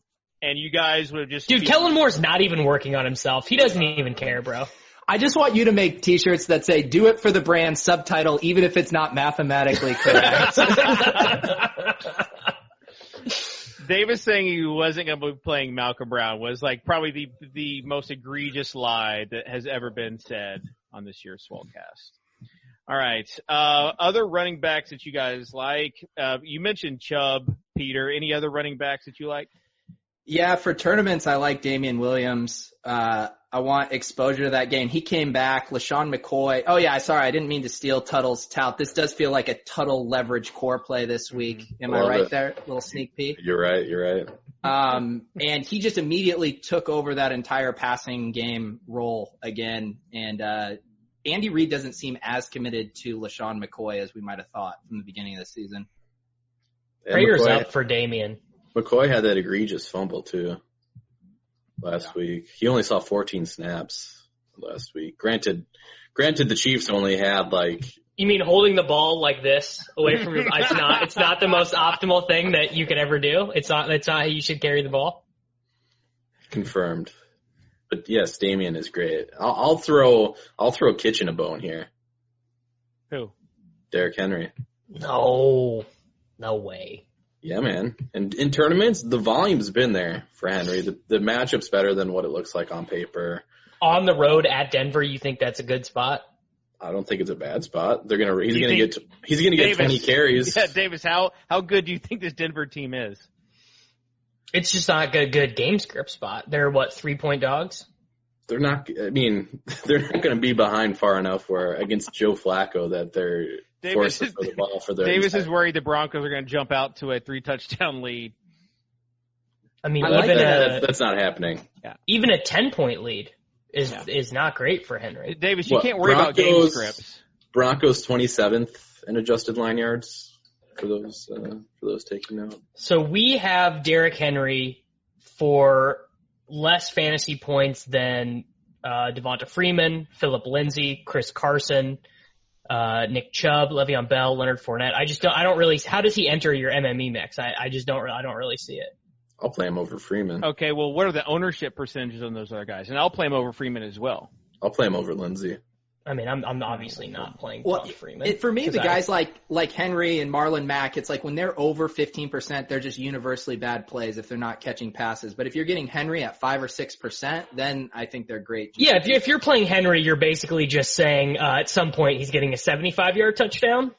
and you guys would have just. Dude, Kellen Moore's not even working on himself. He doesn't even care, bro. I just want you to make t-shirts that say, do it for the brand, subtitle, even if it's not mathematically correct. Davis saying he wasn't going to be playing Malcolm Brown was like probably the most egregious lie that has ever been said on this year's Swolecast. All right. Other running backs that you guys like. You mentioned Chubb, Peter. Any other running backs that you like? Yeah, for tournaments, I like Damian Williams. I want exposure to that game. He came back. LaShawn McCoy. Oh, yeah, sorry. I didn't mean to steal Tuttle's tout. This does feel like a Tuttle leverage core play this week. Am I right there? Little sneak peek. You're right. And he just immediately took over that entire passing game role again. And Andy Reid doesn't seem as committed to LaShawn McCoy as we might have thought from the beginning of the season. Prayers up for Damian. McCoy had that egregious fumble, too, last week. He only saw 14 snaps last week. Granted, the Chiefs only had, like... You mean holding the ball like this away from your... It's not the most optimal thing that you could ever do. It's not how you should carry the ball. Confirmed. But, yes, Damian is great. I'll throw Kitchen a bone here. Who? Derrick Henry. No way. Yeah, man. And in tournaments, the volume's been there for Henry. The matchup's better than what it looks like on paper. on the road at Denver, you think that's a good spot? I don't think it's a bad spot. He's gonna get 20 carries. Yeah, Davis, how good do you think this Denver team is? It's just not a good game script spot. They're 3-point dogs? They're not. I mean, they're not going to be behind far enough where against Joe Flacco that they're forced to throw the ball for their. Davis is worried the Broncos are going to jump out to a 3-touchdown lead. I mean, that's not happening. Yeah. Even a 10-point lead is not great for Henry. Davis, you can't worry about game scripts. Broncos 27th in adjusted line yards for those taking note. So we have Derrick Henry for less fantasy points than Devonta Freeman, Phillip Lindsay, Chris Carson, Nick Chubb, Le'Veon Bell, Leonard Fournette. I don't really. How does he enter your MME mix? I don't really see it. I'll play him over Freeman. Okay, well, what are the ownership percentages on those other guys? And I'll play him over Freeman as well. I'll play him over Lindsay. I mean, I'm obviously not playing Freeman. For me, the guys like Henry and Marlon Mack, it's like when they're over 15%, they're just universally bad plays if they're not catching passes. But if you're getting Henry at 5 or 6%, then I think they're great. Yeah, if you're playing Henry, you're basically just saying at some point he's getting a 75-yard touchdown.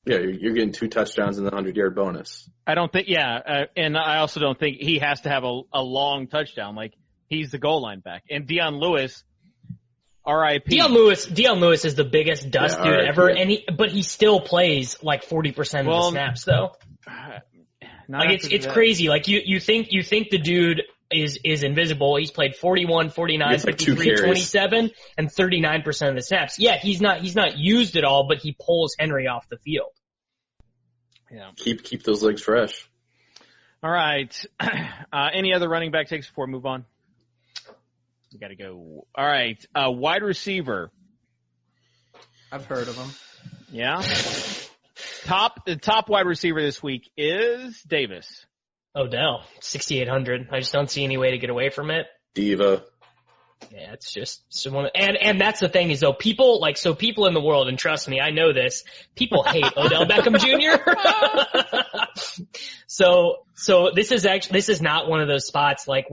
Yeah, you're getting 2 touchdowns and the 100-yard bonus. I don't think, and I also don't think he has to have a long touchdown. Like, he's the goal line back. And Dion Lewis, R.I.P. Dion Lewis is the biggest dust dude ever, but he still plays like 40% of the snaps though. It's crazy. Like you think the dude is invisible. He's played 41, 49, 53, 27, and 39% of the snaps. Yeah, he's not used at all, but he pulls Henry off the field. Yeah. Keep those legs fresh. All right. Any other running back takes before we move on? We got to go. All right. Wide receiver. I've heard of him. Yeah. The top wide receiver this week is Davis. Odell, 6,800. I just don't see any way to get away from it. Diva. Yeah, it's just someone, and that's the thing is though, people in the world, and trust me, I know this, people hate Odell Beckham Jr. So this is not one of those spots like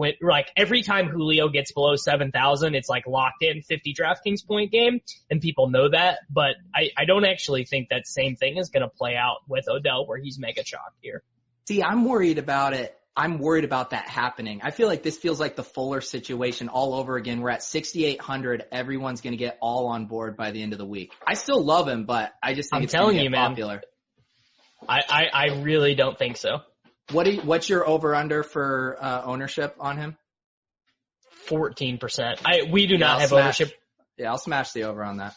every time Julio gets below 7,000, it's like locked in 50 DraftKings point game, and people know that, but I don't actually think that same thing is going to play out with Odell where he's mega chalk here. See, I'm worried about it. I'm worried about that happening. I feel like this feels like the Fuller situation all over again. We're at 6,800. Everyone's going to get all on board by the end of the week. I still love him, but I just think it's going to get popular. I really don't think so. What's your over-under for ownership on him? 14%. We do not have ownership. Yeah, I'll smash the over on that.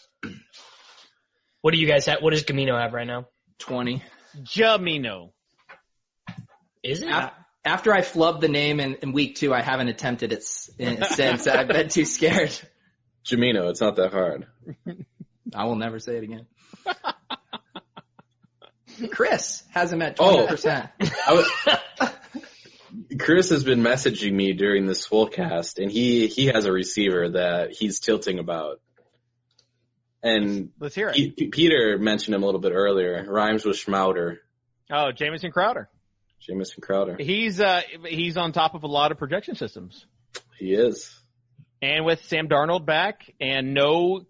What do you guys have? What does Gamino have right now? 20. Jamino. Is it? After I flubbed the name in week 2, I haven't attempted it since. I've been too scared. Jamino, it's not that hard. I will never say it again. Chris has him at 20%. Chris has been messaging me during the Swolecast, and he has a receiver that he's tilting about. And let's hear it. Peter mentioned him a little bit earlier. Rhymes with Schmouder. Oh, Jamison Crowder. Jamison Crowder. He's on top of a lot of projection systems. He is. And with Sam Darnold back and no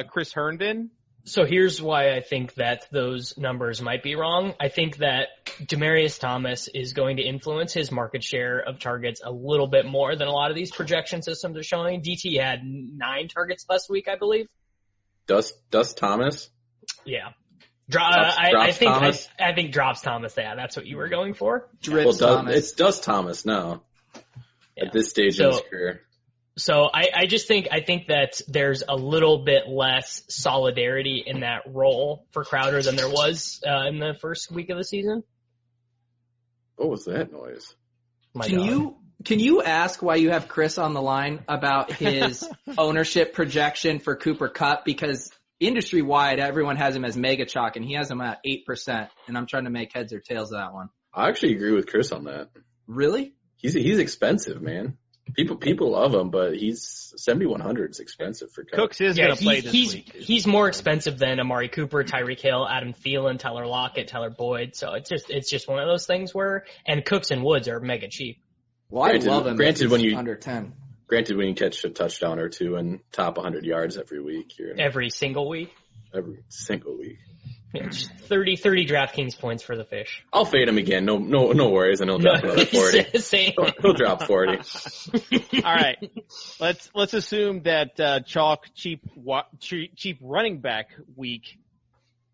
Chris Herndon. So here's why I think that those numbers might be wrong. I think that Demaryius Thomas is going to influence his market share of targets a little bit more than a lot of these projection systems are showing. DT had 9 targets last week, I believe. Does Thomas? Yeah. I think drops Thomas. Yeah, that's what you were going for. Thomas. Does Thomas now at this stage in his career. So I think that there's a little bit less solidarity in that role for Crowder than there was in the first week of the season. What was that noise? Can you ask why you have Chris on the line about his ownership projection for Cooper Kupp? Because industry-wide, everyone has him as mega chalk, and he has him at 8%, and I'm trying to make heads or tails of that one. I actually agree with Chris on that. Really? He's expensive, man. People love him, but he's 7,100 is expensive for Kupp. Cooks is going to play this week. He's more expensive than Amari Cooper, Tyreek Hill, Adam Thielen, Tyler Lockett, Tyler Boyd. So it's just one of those things where, and Cooks and Woods are mega cheap. Well, I love him. Granted, under 10. Granted, when you catch a touchdown or two and top 100 yards every week, you're in Every single week. every single week. Yeah, just 30 DraftKings points for the fish. I'll fade him again. No worries, and he'll drop another 40. Same. He'll drop 40. All right. Let's assume that chalk cheap running back week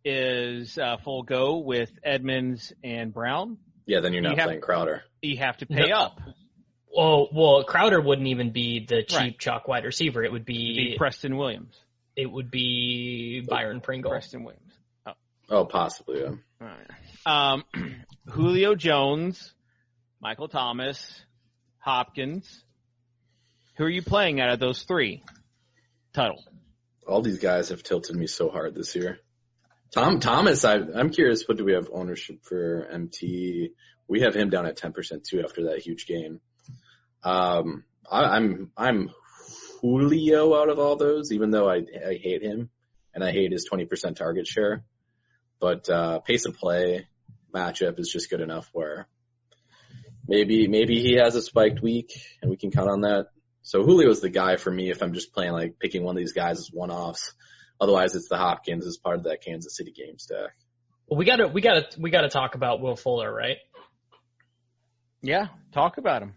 is full go with Edmonds and Brown. Yeah, then you're not playing Crowder. You have to pay up. Well, Crowder wouldn't even be the cheap chalk wide receiver. It would be Preston Williams. It would be Byron Pringle. Preston Williams. Oh, possibly, yeah. All right. Julio Jones, Michael Thomas, Hopkins. Who are you playing out of those three? Tuttle. All these guys have tilted me so hard this year. Thomas, I'm curious, what do we have ownership for MT? We have him down at 10% too after that huge game. I'm Julio out of all those, even though I hate him and I hate his 20% target share. But pace of play matchup is just good enough where maybe he has a spiked week and we can count on that. So Julio's the guy for me if I'm just playing like picking one of these guys as one-offs. Otherwise, it's the Hopkins as part of that Kansas City game stack. Well, we gotta talk about Will Fuller, right? Yeah, talk about him.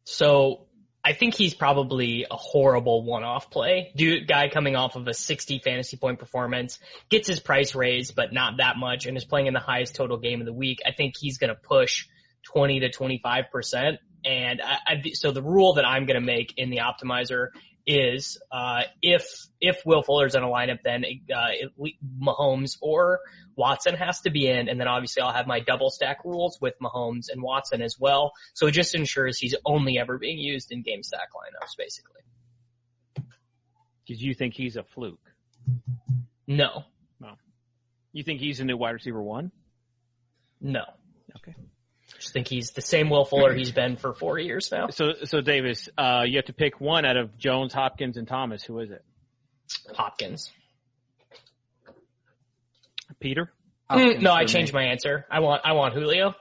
So I think he's probably a horrible one-off play. Guy coming off of a 60 fantasy point performance, gets his price raised, but not that much, and is playing in the highest total game of the week. I think he's going to push 20 to 25%. And so the rule that I'm going to make in the optimizer is if Will Fuller's in a lineup, then Mahomes or Watson has to be in, and then obviously I'll have my double stack rules with Mahomes and Watson as well. So it just ensures he's only ever being used in game stack lineups, basically. Because you think he's a fluke? No. You think he's a new wide receiver one? No. Okay. Just think he's the same Will Fuller he's been for 4 years now. So Davis, you have to pick one out of Jones, Hopkins, and Thomas. Who is it? Hopkins. Peter? No, I changed my answer. I want Julio.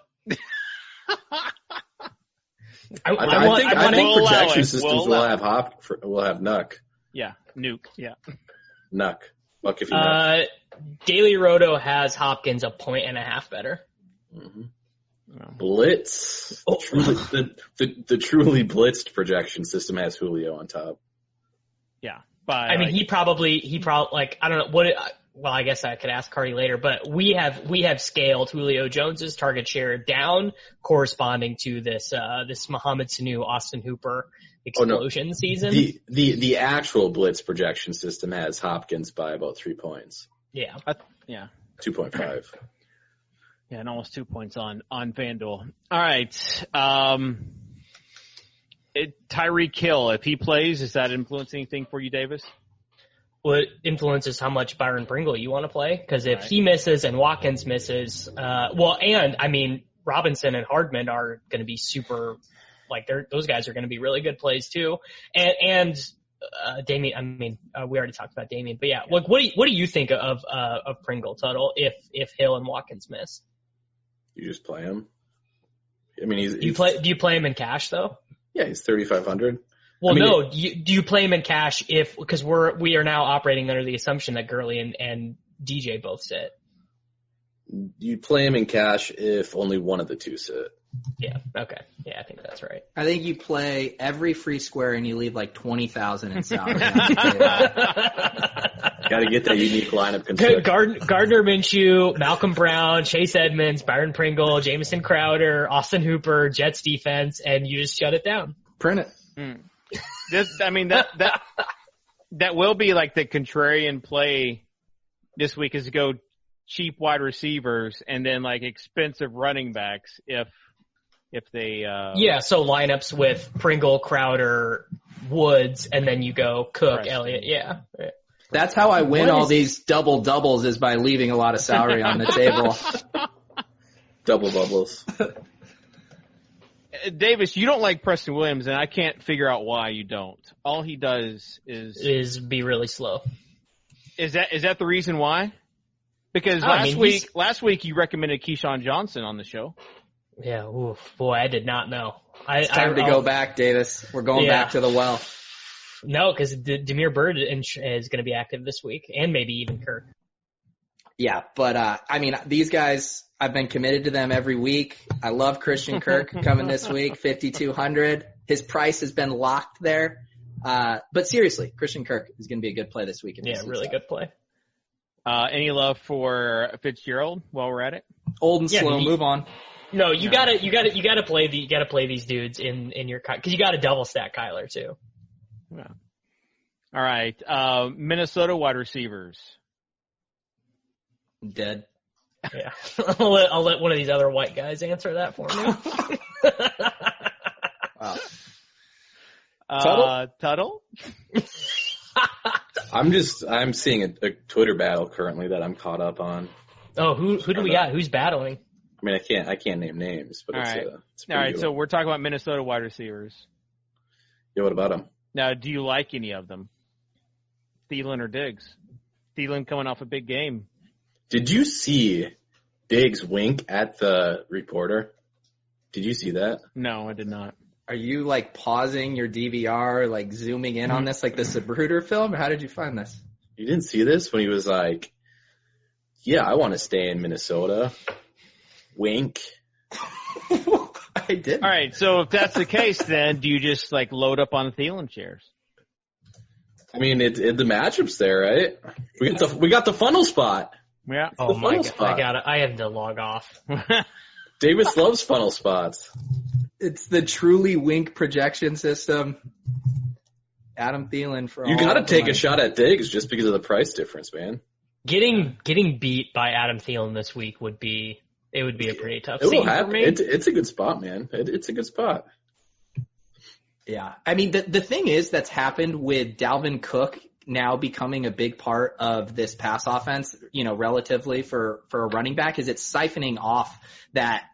I think projection systems will have Nuck. Yeah, Nuke. Yeah. Nuck. Fuck if you Nuck. Daily Roto has Hopkins 1.5 better. Mm-hmm. Blitz. The truly blitzed projection system has Julio on top. Yeah. I mean, he probably like, I don't know what well, I guess I could ask Cardi later, but we have scaled Julio Jones's target share down corresponding to this Mohamed Sanu, Austin Hooper explosion season. The actual blitz projection system has Hopkins by about 3 points. Yeah. 2.5. Yeah, and almost 2 points on FanDuel. All right. Tyreek Hill, if he plays, does that influence anything for you, Davis? Well, it influences how much Byron Pringle you want to play. Because if he misses and Watkins misses, and I mean, Robinson and Hardman are going to be super, like those guys are going to be really good plays too. And Damien, I mean, we already talked about Damien, but yeah, like what do you think of Pringle, Tuttle, if Hill and Watkins miss? You just play him. I mean, do you play him in cash though? Yeah, he's 3,500. Well, do you play him in cash because we are now operating under the assumption that Gurley and DJ both sit? You play him in cash if only one of the two sit. Yeah. Okay. Yeah, I think that's right. I think you play every free square and you leave like 20,000 in salary. Got to get that unique lineup constructed. Gardner Minshew, Malcolm Brown, Chase Edmonds, Byron Pringle, Jamison Crowder, Austin Hooper, Jets defense, and you just shut it down. Print it. That will be like the contrarian play this week is to go cheap wide receivers and then like expensive running backs if they so lineups with Pringle, Crowder, Woods, and then you go Cook, Preston. Elliott. Yeah. Right. That's how I win all these double doubles is by leaving a lot of salary on the table. Double bubbles. Davis, you don't like Preston Williams, and I can't figure out why you don't. All he does is be really slow. Is that the reason why? Because last week you recommended Keyshawn Johnson on the show. Yeah, oof, boy, I did not know. It's time to go back, Davis. We're going back to the well. No, because Demir Bird is going to be active this week, and maybe even Kirk. Yeah, but I mean, these guys, I've been committed to them every week. I love Christian Kirk coming this week, 5,200. His price has been locked there. But seriously, Christian Kirk is going to be a good play this week. Yeah, really good play. Any love for Fitzgerald while we're at it? Old and slow, move on. No, you gotta play these dudes in your, cause you gotta double stack Kyler too. Yeah. All right. Minnesota wide receivers. Dead. Yeah. I'll let one of these other white guys answer that for me. Wow. Tuttle? I'm seeing a Twitter battle currently that I'm caught up on. Oh, who do we got? Who's battling? I mean, I can't name names, but it's all right. So we're talking about Minnesota wide receivers. Yeah, what about them? Now, do you like any of them? Thielen or Diggs? Thielen coming off a big game. Did you see Diggs wink at the reporter? Did you see that? No, I did not. Are you like pausing your DVR, like zooming in on this, like the Zapruder film? Or how did you find this? You didn't see this when he was like, yeah, I want to stay in Minnesota. Wink. I did. All right. So if that's the case, then do you just like load up on Thielen shares? I mean, the matchup's there, right? We got the funnel spot. Yeah. Oh my God. I have to log off. Davis loves funnel spots. It's the truly wink projection system. Adam Thielen for you got to take a shot at Diggs just because of the price difference, man. Getting beat by Adam Thielen this week would be a pretty tough scene for me. It's a good spot, man. It's a good spot. Yeah. I mean, the thing is that's happened with Dalvin Cook now becoming a big part of this pass offense, relatively for a running back, is it's siphoning off that,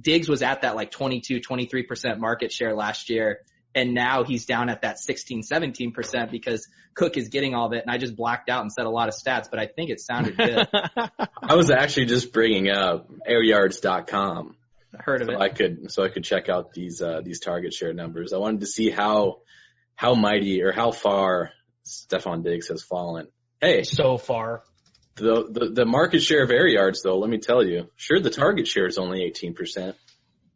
Diggs was at that like 22-23% market share last year. And now he's down at that 16-17% because Cook is getting all of it. And I just blacked out and said a lot of stats, but I think it sounded good. I was actually just bringing up airyards.com. I heard of it. So I could check out these target share numbers. I wanted to see how mighty or how far Stephon Diggs has fallen. Hey, so far. The market share of air yards, though, let me tell you, sure, the target share is only 18%,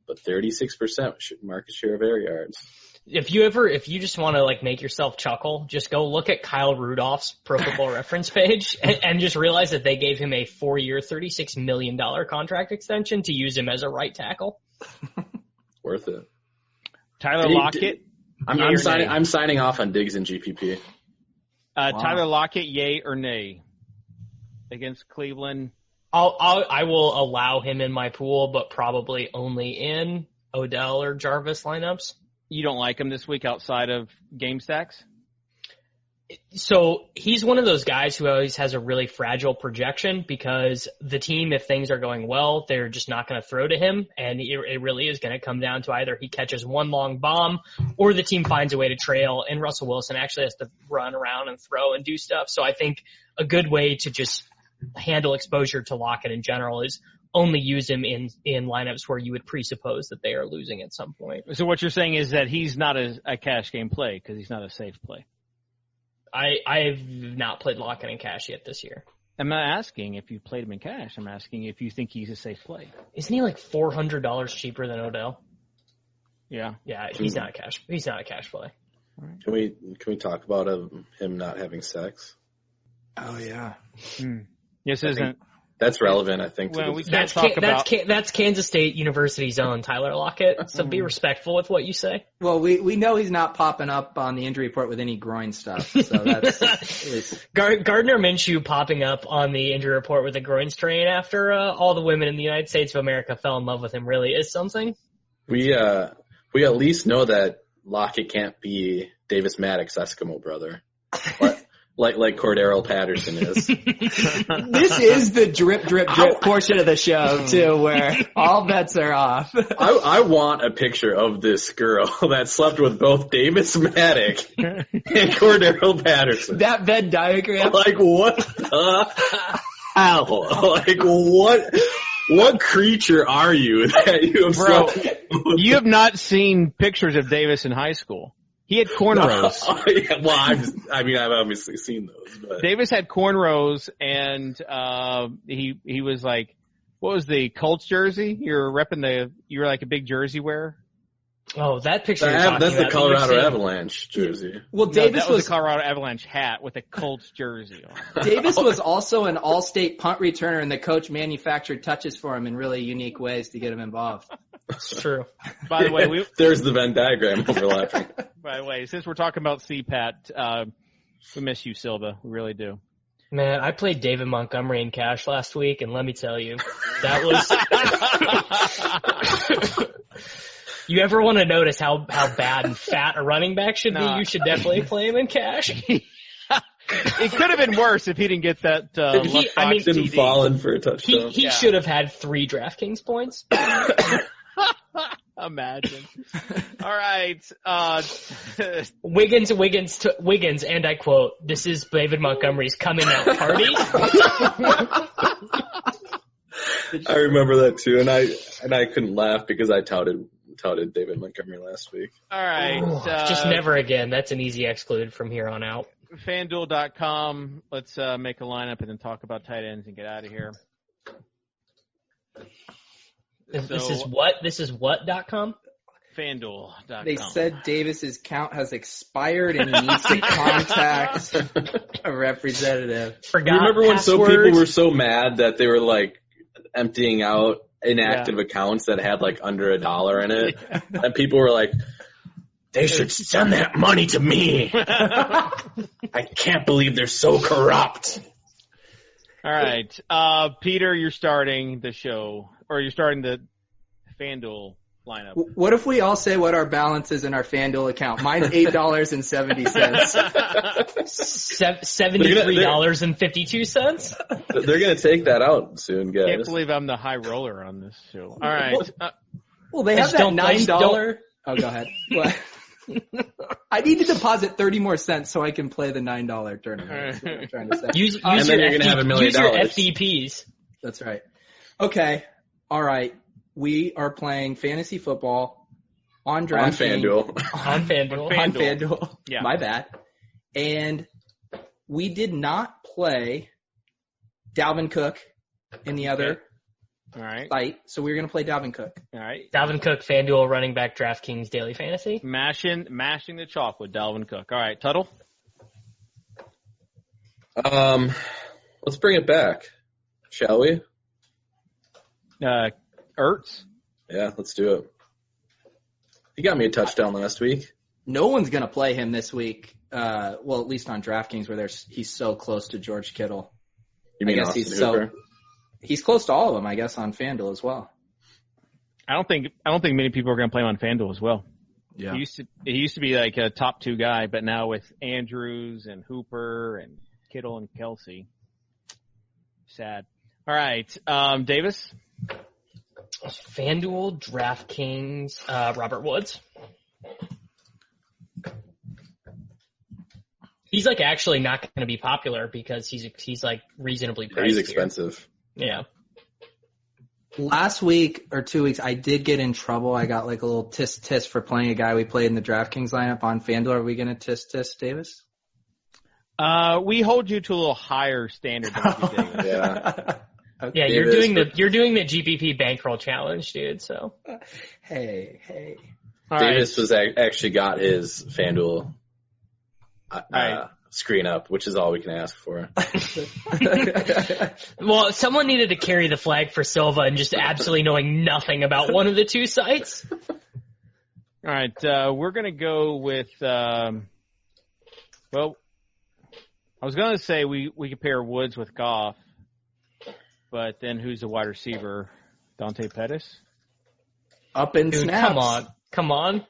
but 36% market share of air yards. If you just want to like make yourself chuckle, just go look at Kyle Rudolph's Pro Football Reference page and just realize that they gave him a 4-year, $36 million contract extension to use him as a right tackle. Worth it. Tyler Lockett. I'm signing off on Diggs and GPP. Wow. Tyler Lockett, yay or nay against Cleveland? I will allow him in my pool, but probably only in Odell or Jarvis lineups. You don't like him this week outside of game stacks? So he's one of those guys who always has a really fragile projection because the team, if things are going well, they're just not going to throw to him. And it really is going to come down to either he catches one long bomb or the team finds a way to trail and Russell Wilson actually has to run around and throw and do stuff. So I think a good way to just handle exposure to Lockett in general is only use him in lineups where you would presuppose that they are losing at some point. So what you're saying is that he's not a cash game play because he's not a safe play. I've not played Lockett in cash yet this year. I'm not asking if you played him in cash. I'm asking if you think he's a safe play. Isn't he like $400 cheaper than Odell? Yeah. Yeah, he's not a cash play. Right. Can we talk about him not having sex? Oh yeah. Yes, isn't. That's relevant, I think. Well, that's Kansas State University's own Tyler Lockett. So be respectful with what you say. Well, we know he's not popping up on the injury report with any groin stuff. So that's Gardner Minshew popping up on the injury report with a groin strain after all the women in the United States of America fell in love with him really is something. We at least know that Lockett can't be Davis Mattek's Eskimo brother. Like Cordero Patterson is. This is the drip portion of the show, too, where all bets are off. I want a picture of this girl that slept with both Davis Mattek and Cordero Patterson. That Venn diagram. Like, what the hell? Like, what creature are you that you have Bro, you have not seen pictures of Davis in high school. He had cornrows. Oh, yeah. Well, I've obviously seen those. But. Davis had cornrows, and he was like, what was the Colts jersey? You were like a big jersey wearer. Oh, that picture you're talking that's about. the Colorado Avalanche jersey. Well, Davis was the Colorado Avalanche hat with a Colts jersey on. Davis was also an all-state punt returner, and the coach manufactured touches for him in really unique ways to get him involved. It's true. By the way, there's the Venn diagram overlapping. By the way, since we're talking about CPAT, we miss you, Silva. We really do. Man, I played David Montgomery in cash last week, and let me tell you, that was... You ever want to notice how bad and fat a running back should be? You should definitely play him in cash. It could have been worse if he didn't get that didn't fall in for a touchdown. He should have had 3 DraftKings points. Imagine. All right. Wiggins, and I quote, "This is David Montgomery's coming out party." I remember that too, and I couldn't laugh because I touted David Montgomery last week. All right. Just never again. That's an easy exclude from here on out. FanDuel.com. Let's make a lineup and then talk about tight ends and get out of here. This is what? This is what.com? FanDuel.com. They said Davis's count has expired and he needs to contact a representative. Remember when people were so mad that they were like emptying out inactive accounts that had like under $1 in it, and people were like, "They should send that money to me." I can't believe they're so corrupt. All right, Peter, you're starting the show, or you're starting the FanDuel lineup. What if we all say what our balance is in our FanDuel account? Mine's $8.70. $73.52. They're gonna take that out soon, guys. I can't believe I'm the high roller on this show. All right. Well, they have that $9. Oh, go ahead. What? I need to deposit 30 more cents so I can play the $9 tournament. That's what I'm trying to say. Use and then you're gonna have $1 million. Use your FDPs. That's right. Okay. All right. We are playing fantasy football on DraftKings. On FanDuel. Yeah. My bad. And we did not play Dalvin Cook in the other site, so we're going to play Dalvin Cook. All right. Dalvin Cook, FanDuel, running back, DraftKings, daily fantasy. Mashing the chalk with Dalvin Cook. All right, Tuttle? Let's bring it back, shall we? Ertz? Yeah, let's do it. He got me a touchdown last week. No one's going to play him this week. Well, at least on DraftKings where he's so close to George Kittle. You mean Austin Hooper? He's close to all of them, I guess, on FanDuel as well. I don't think many people are going to play him on FanDuel as well. Yeah. He used to be like a top 2 guy, but now with Andrews and Hooper and Kittle and Kelsey, sad. All right, Davis? FanDuel, DraftKings, Robert Woods. He's like actually not going to be popular because he's like reasonably priced. He's expensive. Yeah. Last week or 2 weeks, I did get in trouble. I got like a little tisk for playing a guy we played in the DraftKings lineup on FanDuel. Are we going to tisk, Davis? We hold you to a little higher standard than we do, Davis. Yeah. Okay. Yeah, you're doing the GPP bankroll challenge, dude. So. Hey. All Davis right. was actually got his FanDuel screen up, which is all we can ask for. Well, someone needed to carry the flag for Silva and just absolutely knowing nothing about one of the 2 sites. All right, we're going to go with, well, I was going to say we could pair Woods with Goff, but then who's the wide receiver? Dante Pettis? Up in Dude, snaps. Come on.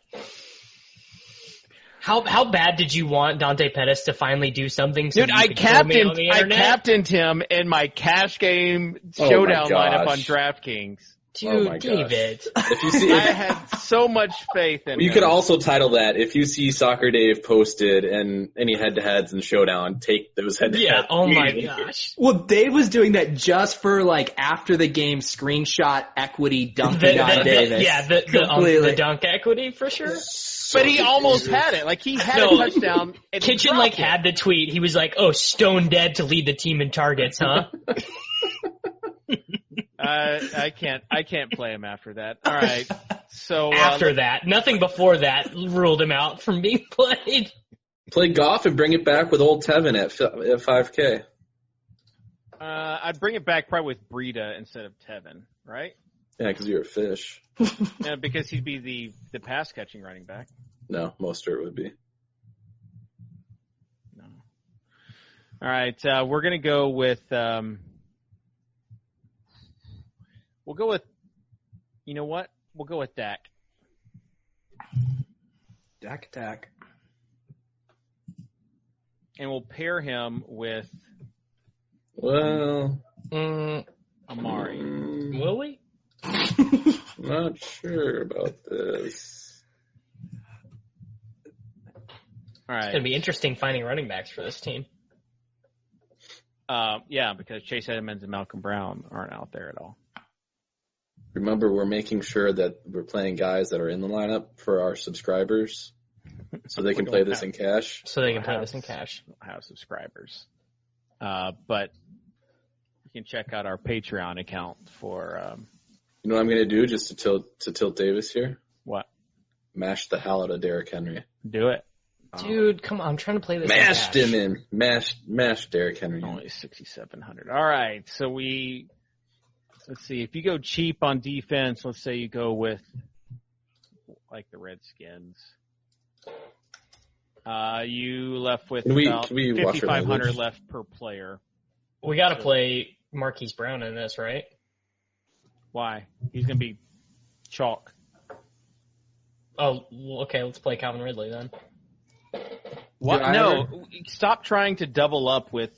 How bad did you want Dante Pettis to finally do something? So Dude, I captained him in my cash game showdown lineup on DraftKings. Dude, my gosh. David. If you see, I had so much faith in you him. could also title that, if you see Soccer Dave posted and any head-to-heads in Showdown, take those head-to-heads. Yeah, oh my gosh. Well, Dave was doing that just for like after the game screenshot equity dunking on Davis. The dunk equity for sure. But he almost had it. Like, he had a touchdown. And he Kitchen dropped it. had the tweet. He was like, "Oh, stone dead to lead the team in targets, huh?" I can't play him after that. All right. So After that, nothing before that ruled him out from being played. Play golf and bring it back with old Tevin at 5K. I'd bring it back probably with Breida instead of Tevin, right? Yeah, because you're a fish. Yeah, because he'd be the pass catching running back. No, Mostert would be. No. All right, we're gonna go with. We'll go with. You know what? We'll go with Dak. Dak attack. And we'll pair him with Well, Amari. Will we? not sure about this. All right. It's gonna be interesting finding running backs for this team. Yeah, because Chase Edmonds and Malcolm Brown aren't out there at all. Remember, we're making sure that we're playing guys that are in the lineup for our subscribers, so they can play this in cash. So they can play this in cash. Have subscribers. But you can check out our Patreon account for You know what I'm going to do just to tilt Davis here? what? Mash the hell out of Derrick Henry. Do it. Dude, come on, I'm trying to play this Mashed in cash. him in. Mashed Derrick Henry in. Only 6,700. All right. So let's see. If you go cheap on defense, let's say you go with like the Redskins. You left with Can we about watch our 5,500 language? left per player. We got to play Marquise Brown in this, right? Why? He's going to be chalk. Oh, okay. Let's play Calvin Ridley then. What? I No. Stop trying to double up with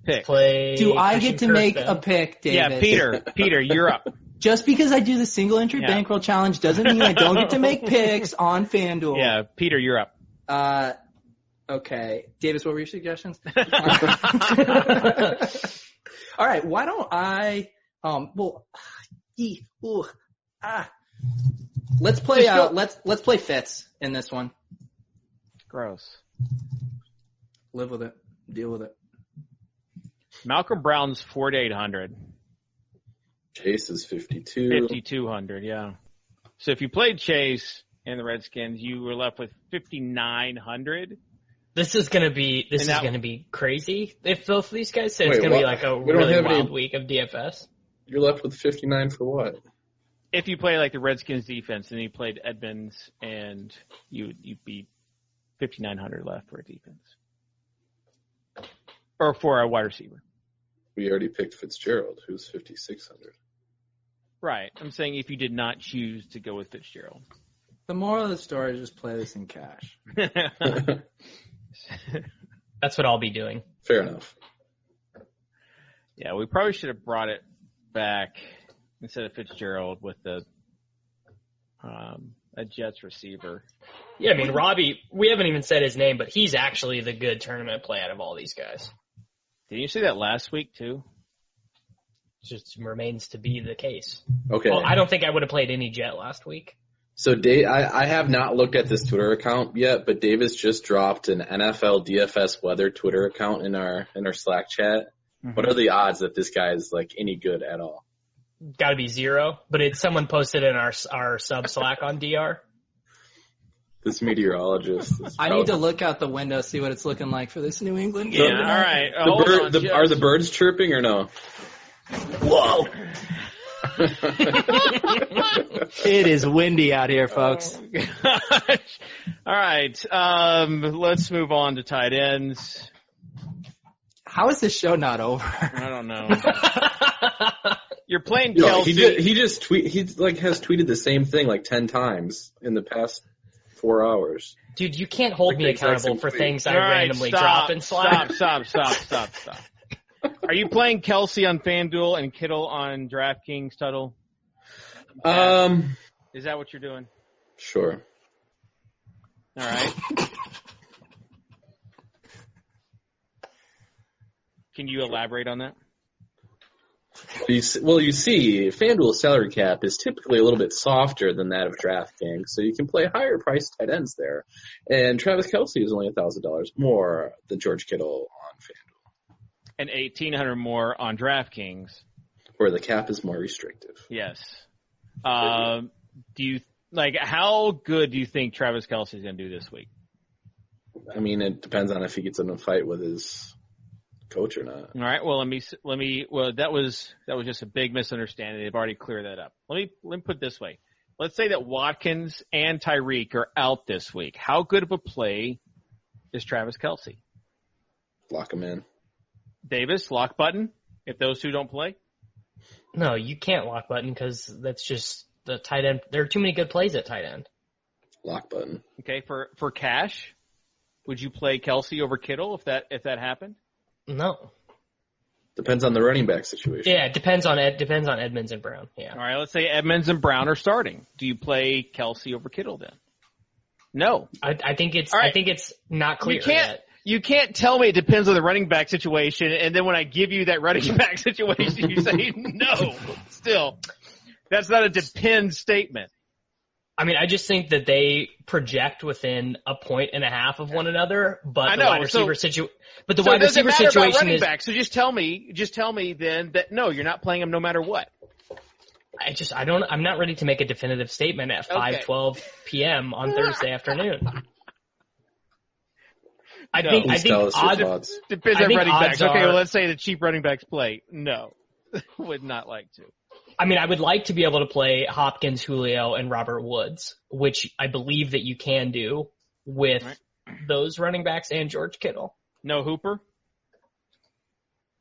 picks. Play. Do I Christian get to Kirk make then. a pick, Davis? Yeah, Peter, you're up. Just because I do the single entry Yeah. bankroll challenge doesn't mean I don't get to make picks on FanDuel. Yeah, Peter, you're up. Okay. Davis, what were your suggestions? All right. Why don't I, let's play, let's play Fitz in this one. Gross. Live with it. Deal with it. Malcolm Brown's 4,800. Chase is 52. 5,200, yeah. So if you played Chase and the Redskins, you were left with 5,900. This is gonna be crazy if both of these guys say it's Wait, gonna be what? like a We don't really have wild any- week of DFS. You're left with 59 for what? If you play like the Redskins defense and you played Edmonds and you'd be 5,900 left for a defense. Or for a wide receiver. We already picked Fitzgerald, who's 5,600. Right. I'm saying if you did not choose to go with Fitzgerald. The moral of the story is just play this in cash. That's what I'll be doing. Fair enough. Yeah, we probably should have brought it back instead of Fitzgerald with a Jets receiver. Yeah, I mean Robbie. We haven't even said his name, but he's actually the good tournament play out of all these guys. Did you say that last week too? Just remains to be the case. Okay. Well, I don't think I would have played any Jet last week. So I have not looked at this Twitter account yet, but Davis just dropped an NFL DFS weather Twitter account in our Slack chat. Mm-hmm. What are the odds that this guy is like any good at all? Got to be 0, but it's someone posted in our sub Slack on DR. This meteorologist. I need to look out the window, see what it's looking like for this New England Yeah, game. all right. Are the birds chirping or no? Whoa! It is windy out here, folks. Gosh. All right. Let's move on to tight ends. How is this show not over? I don't know. You're playing Yo, Kelsey. he has tweeted the same thing like 10 times in the past 4 hours. Dude, you can't hold me accountable for things I All right, randomly stop, drop in Slack. Stop. Are you playing Kelsey on FanDuel and Kittle on DraftKings, Tuttle? Is that what you're doing? Sure. All right. Can you elaborate on that? You see, FanDuel's salary cap is typically a little bit softer than that of DraftKings, so you can play higher priced tight ends there. And Travis Kelce is only $1,000 more than George Kittle on FanDuel. And $1,800 more on DraftKings, where the cap is more restrictive. Yes. How good do you think Travis Kelce is going to do this week? I mean, it depends on if he gets in a fight with his coach or not. All right. Well, let me. Well, that was just a big misunderstanding. They've already cleared that up. Let me put it this way. Let's say that Watkins and Tyreek are out this week. How good of a play is Travis Kelce? Lock him in. Davis, lock button. If those two don't play. No, you can't lock button because that's just the tight end. There are too many good plays at tight end. Lock button. Okay. For cash, would you play Kelce over Kittle if that happened? No. Depends on the running back situation. Yeah, it depends on Edmonds and Brown. Yeah. All right, let's say Edmonds and Brown are starting. Do you play Kelce over Kittle then? No. I think it's right. I think it's not clear yet. You can't tell me it depends on the running back situation, and then when I give you that running back situation, you say no. Still, that's not a depend statement. I mean, I just think that they project within a point and a half of one another, but the wide receiver situation is. Back, so just tell me then that no, you're not playing him no matter what. I'm not ready to make a definitive statement at 5:12 p.m. on Thursday afternoon. I think odds depends on running backs. Okay, well, let's say the cheap running backs play. No, would not like to. I mean, I would like to be able to play Hopkins, Julio, and Robert Woods, which I believe that you can do with those running backs and George Kittle. No Hooper?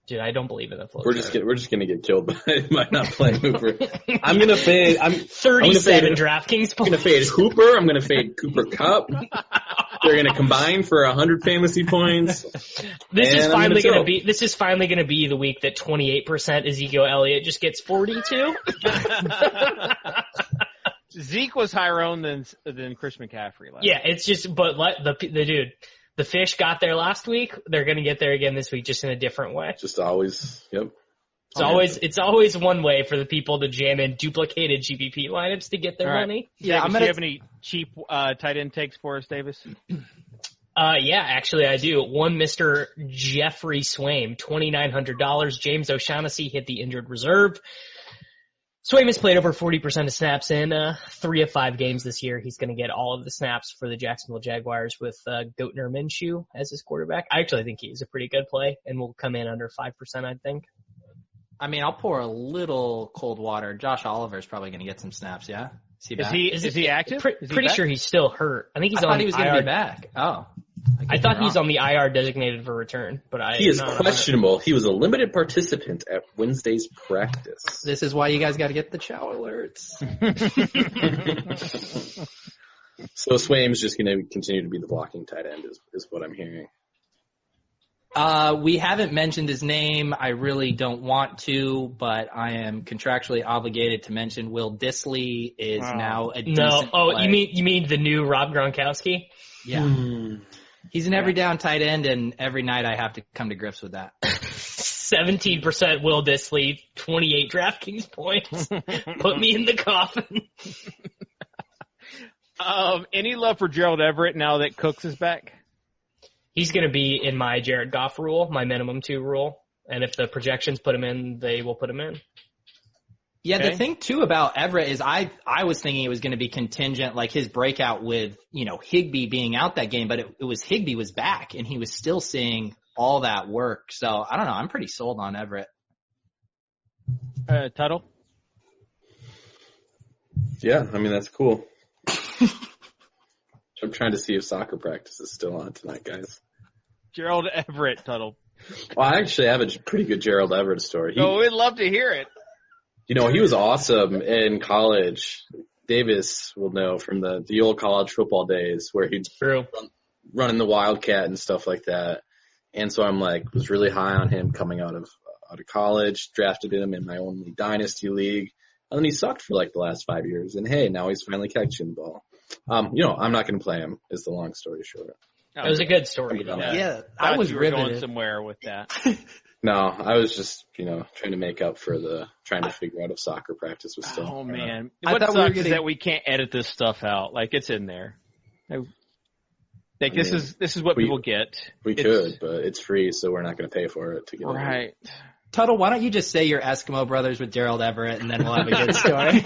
Dude, I don't believe in the flow. We're just gonna get killed by not playing Hooper. I'm gonna fade. 37 DraftKings. I'm gonna fade Hooper. I'm gonna fade Cooper Kupp. They're gonna combine for 100 fantasy points. This is finally gonna be the week that 28% Ezekiel Elliott just gets 42. Zeke was higher owned than Chris McCaffrey last. Yeah, it's just but the dude. The fish got there last week. They're going to get there again this week, just in a different way. Just always, yep. It's always one way for the people to jam in duplicated GPP lineups to get their money. Yeah, do you have any cheap tight end takes for us, Davis? Yeah, actually I do. One Mr. Jeffrey Swaim, $2,900. James O'Shaughnessy hit the injured reserve. Swaim has played over 40% of snaps in 3 of 5 games this year. He's going to get all of the snaps for the Jacksonville Jaguars with Goatner Minshew as his quarterback. I actually think he's a pretty good play and will come in under 5%, I think. I mean, I'll pour a little cold water. Josh Oliver's probably going to get some snaps, yeah? Is he active? Pretty sure he's still hurt. I think he's I thought he was going to be back. Oh. I thought he's on the IR designated for return, but he is questionable. He was a limited participant at Wednesday's practice. This is why you guys got to get the chow alerts. So Swaim's just going to continue to be the blocking tight end is what I'm hearing. We haven't mentioned his name. I really don't want to, but I am contractually obligated to mention Will Dissly is now a decent play. You mean the new Rob Gronkowski? Yeah. He's an every down tight end, and every night I have to come to grips with that. 17% Will Dissly, 28 DraftKings points. Put me in the coffin. Any love for Gerald Everett now that Cooks is back? He's going to be in my Jared Goff rule, my minimum 2 rule. And if the projections put him in, they will put him in. Yeah, okay. The thing too about Everett is I was thinking it was going to be contingent, like his breakout with, Higbee being out that game, but it was Higbee was back and he was still seeing all that work. So I don't know. I'm pretty sold on Everett. Tuttle? Yeah, I mean, that's cool. I'm trying to see if soccer practice is still on tonight, guys. Gerald Everett, Tuttle. Well, I actually have a pretty good Gerald Everett story. We'd love to hear it. He was awesome in college. Davis will know from the old college football days where he'd running the Wildcat and stuff like that. And so was really high on him coming out of college, drafted him in my only dynasty league. And then he sucked for like the last 5 years. And hey, now he's finally catching the ball. I'm not going to play him is the long story short. It was a good story, though. Yeah, I was going riveted. somewhere with that. No, I was just, trying to make up for trying to figure out if soccer practice was still. Oh man, I what thought we were sucks is getting- that we can't edit this stuff out. Like it's in there. This is what people get. We could, but it's free, so we're not going to pay for it to get it. Right. Tuttle, why don't you just say you're Eskimo Brothers with Gerald Everett, and then we'll have a good story.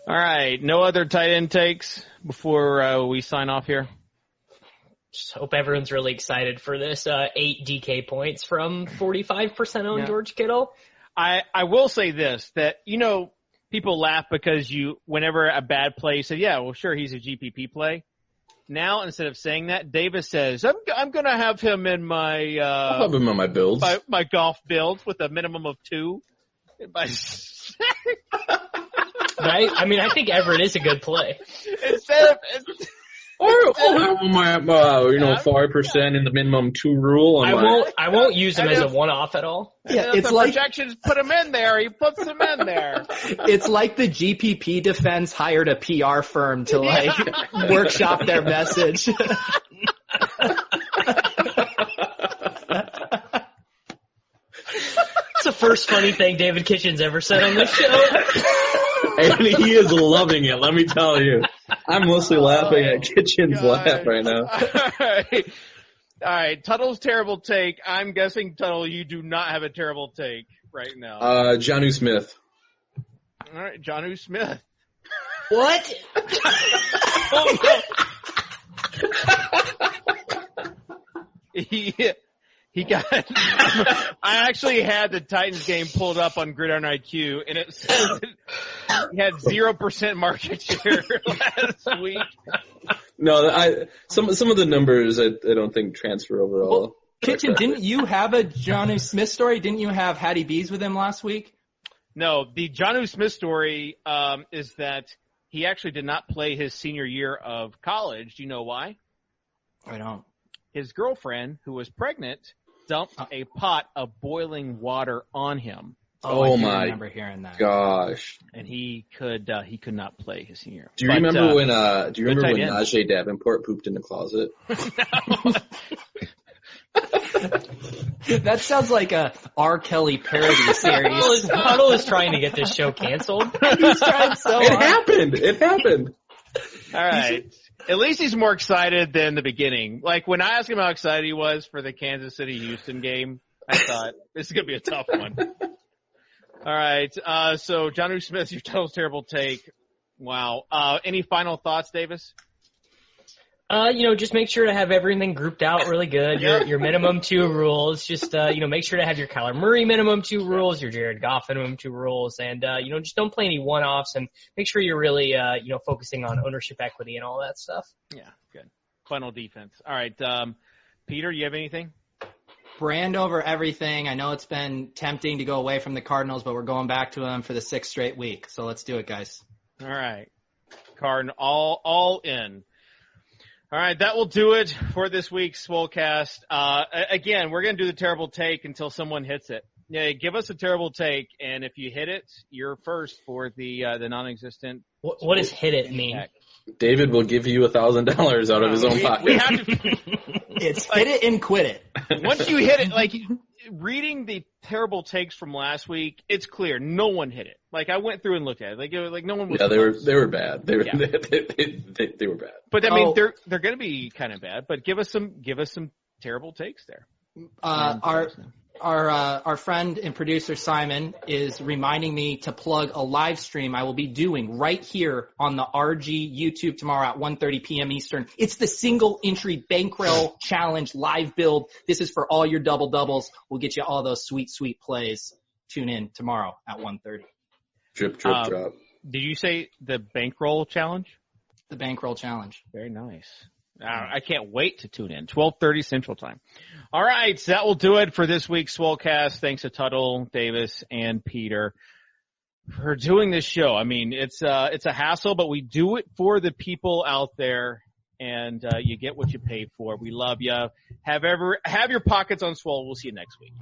All right. No other tight end takes before we sign off here. Just hope everyone's really excited for this 8 DK points from 45% on George Kittle. I will say this, that, people laugh because whenever a bad play, you say, yeah, well, sure, he's a GPP play. Now, instead of saying that, Davis says, I'm going to have him in my, I'll have him on my builds. My golf builds with a minimum of 2. I think Everett is a good play. Instead of, Or my 5% in the minimum 2 rule. I won't use him as a one-off at all. Yeah, if it's the like projections put him in there. He puts them in there. it's like the GPP defense hired a PR firm to workshop their message. It's the first funny thing David Kitchen's ever said on this show. And he is loving it, let me tell you. I'm mostly laughing at Kitchen's laugh right now. All right. Tuttle's terrible take. I'm guessing, Tuttle, you do not have a terrible take right now. Jonnu Smith. All right, Jonnu Smith. What? Oh, no. He got. I actually had the Titans game pulled up on Gridiron IQ, and it says that he had 0% market share last week. No, some of the numbers I don't think transfer overall. Well, Kitchen, didn't you have a Jonnu Smith story? Didn't you have Hattie B's with him last week? No, the Jonnu Smith story is that he actually did not play his senior year of college. Do you know why? I don't. His girlfriend, who was pregnant, dumped a pot of boiling water on him. I do my remember hearing that. gosh! And he could not play his senior year. Do you remember when tight end. Najee Davenport pooped in the closet? That sounds like a R. Kelly parody series. Huddle is trying to get this show canceled. He's trying so It hard. happened. All right. At least he's more excited than the beginning. Like when I asked him how excited he was for the Kansas City-Houston game, I thought this is going to be a tough one. All right. So Jonnu Smith, your total terrible take. Wow. Any final thoughts, Davis? Just make sure to have everything grouped out really good. Your minimum 2 rules. Just, make sure to have your Kyler Murray minimum 2 rules, your Jared Goff minimum 2 rules, and, just don't play any one-offs and make sure you're really, focusing on ownership equity and all that stuff. Yeah, good. Final defense. All right. Peter, you have anything? Brand over everything. I know it's been tempting to go away from the Cardinals, but we're going back to them for the 6th straight week. So let's do it, guys. All right. Cardinal, all in. All right, that will do it for this week's Swolecast. Again, we're going to do the terrible take until someone hits it. Yeah, give us a terrible take, and if you hit it, you're first for the non-existent. What does hit it mean? David will give you $1,000 out of his own pocket. We have to, It's hit it and quit it. once you hit it, like reading the terrible takes from last week, it's clear no one hit it. Like I went through and looked at it, like no one was. Yeah, they close. were bad. They were bad. But I mean, they're going to be kind of bad. But give us some terrible takes there. Our friend and producer Simon is reminding me to plug a live stream I will be doing right here on the RG YouTube tomorrow at 1:30 p.m. Eastern. It's the single entry bankroll challenge live build. This is for all your double doubles. We'll get you all those sweet plays. Tune in tomorrow at 1:30. Drip, drop. Did you say the bankroll challenge? The bankroll challenge. Very nice. I can't wait to tune in. 12:30 Central Time. All right, so that will do it for this week's Swolecast. Thanks to Tuttle, Davis, and Peter for doing this show. I mean, it's a hassle, but we do it for the people out there, and you get what you pay for. We love you. Have your pockets on swole. We'll see you next week.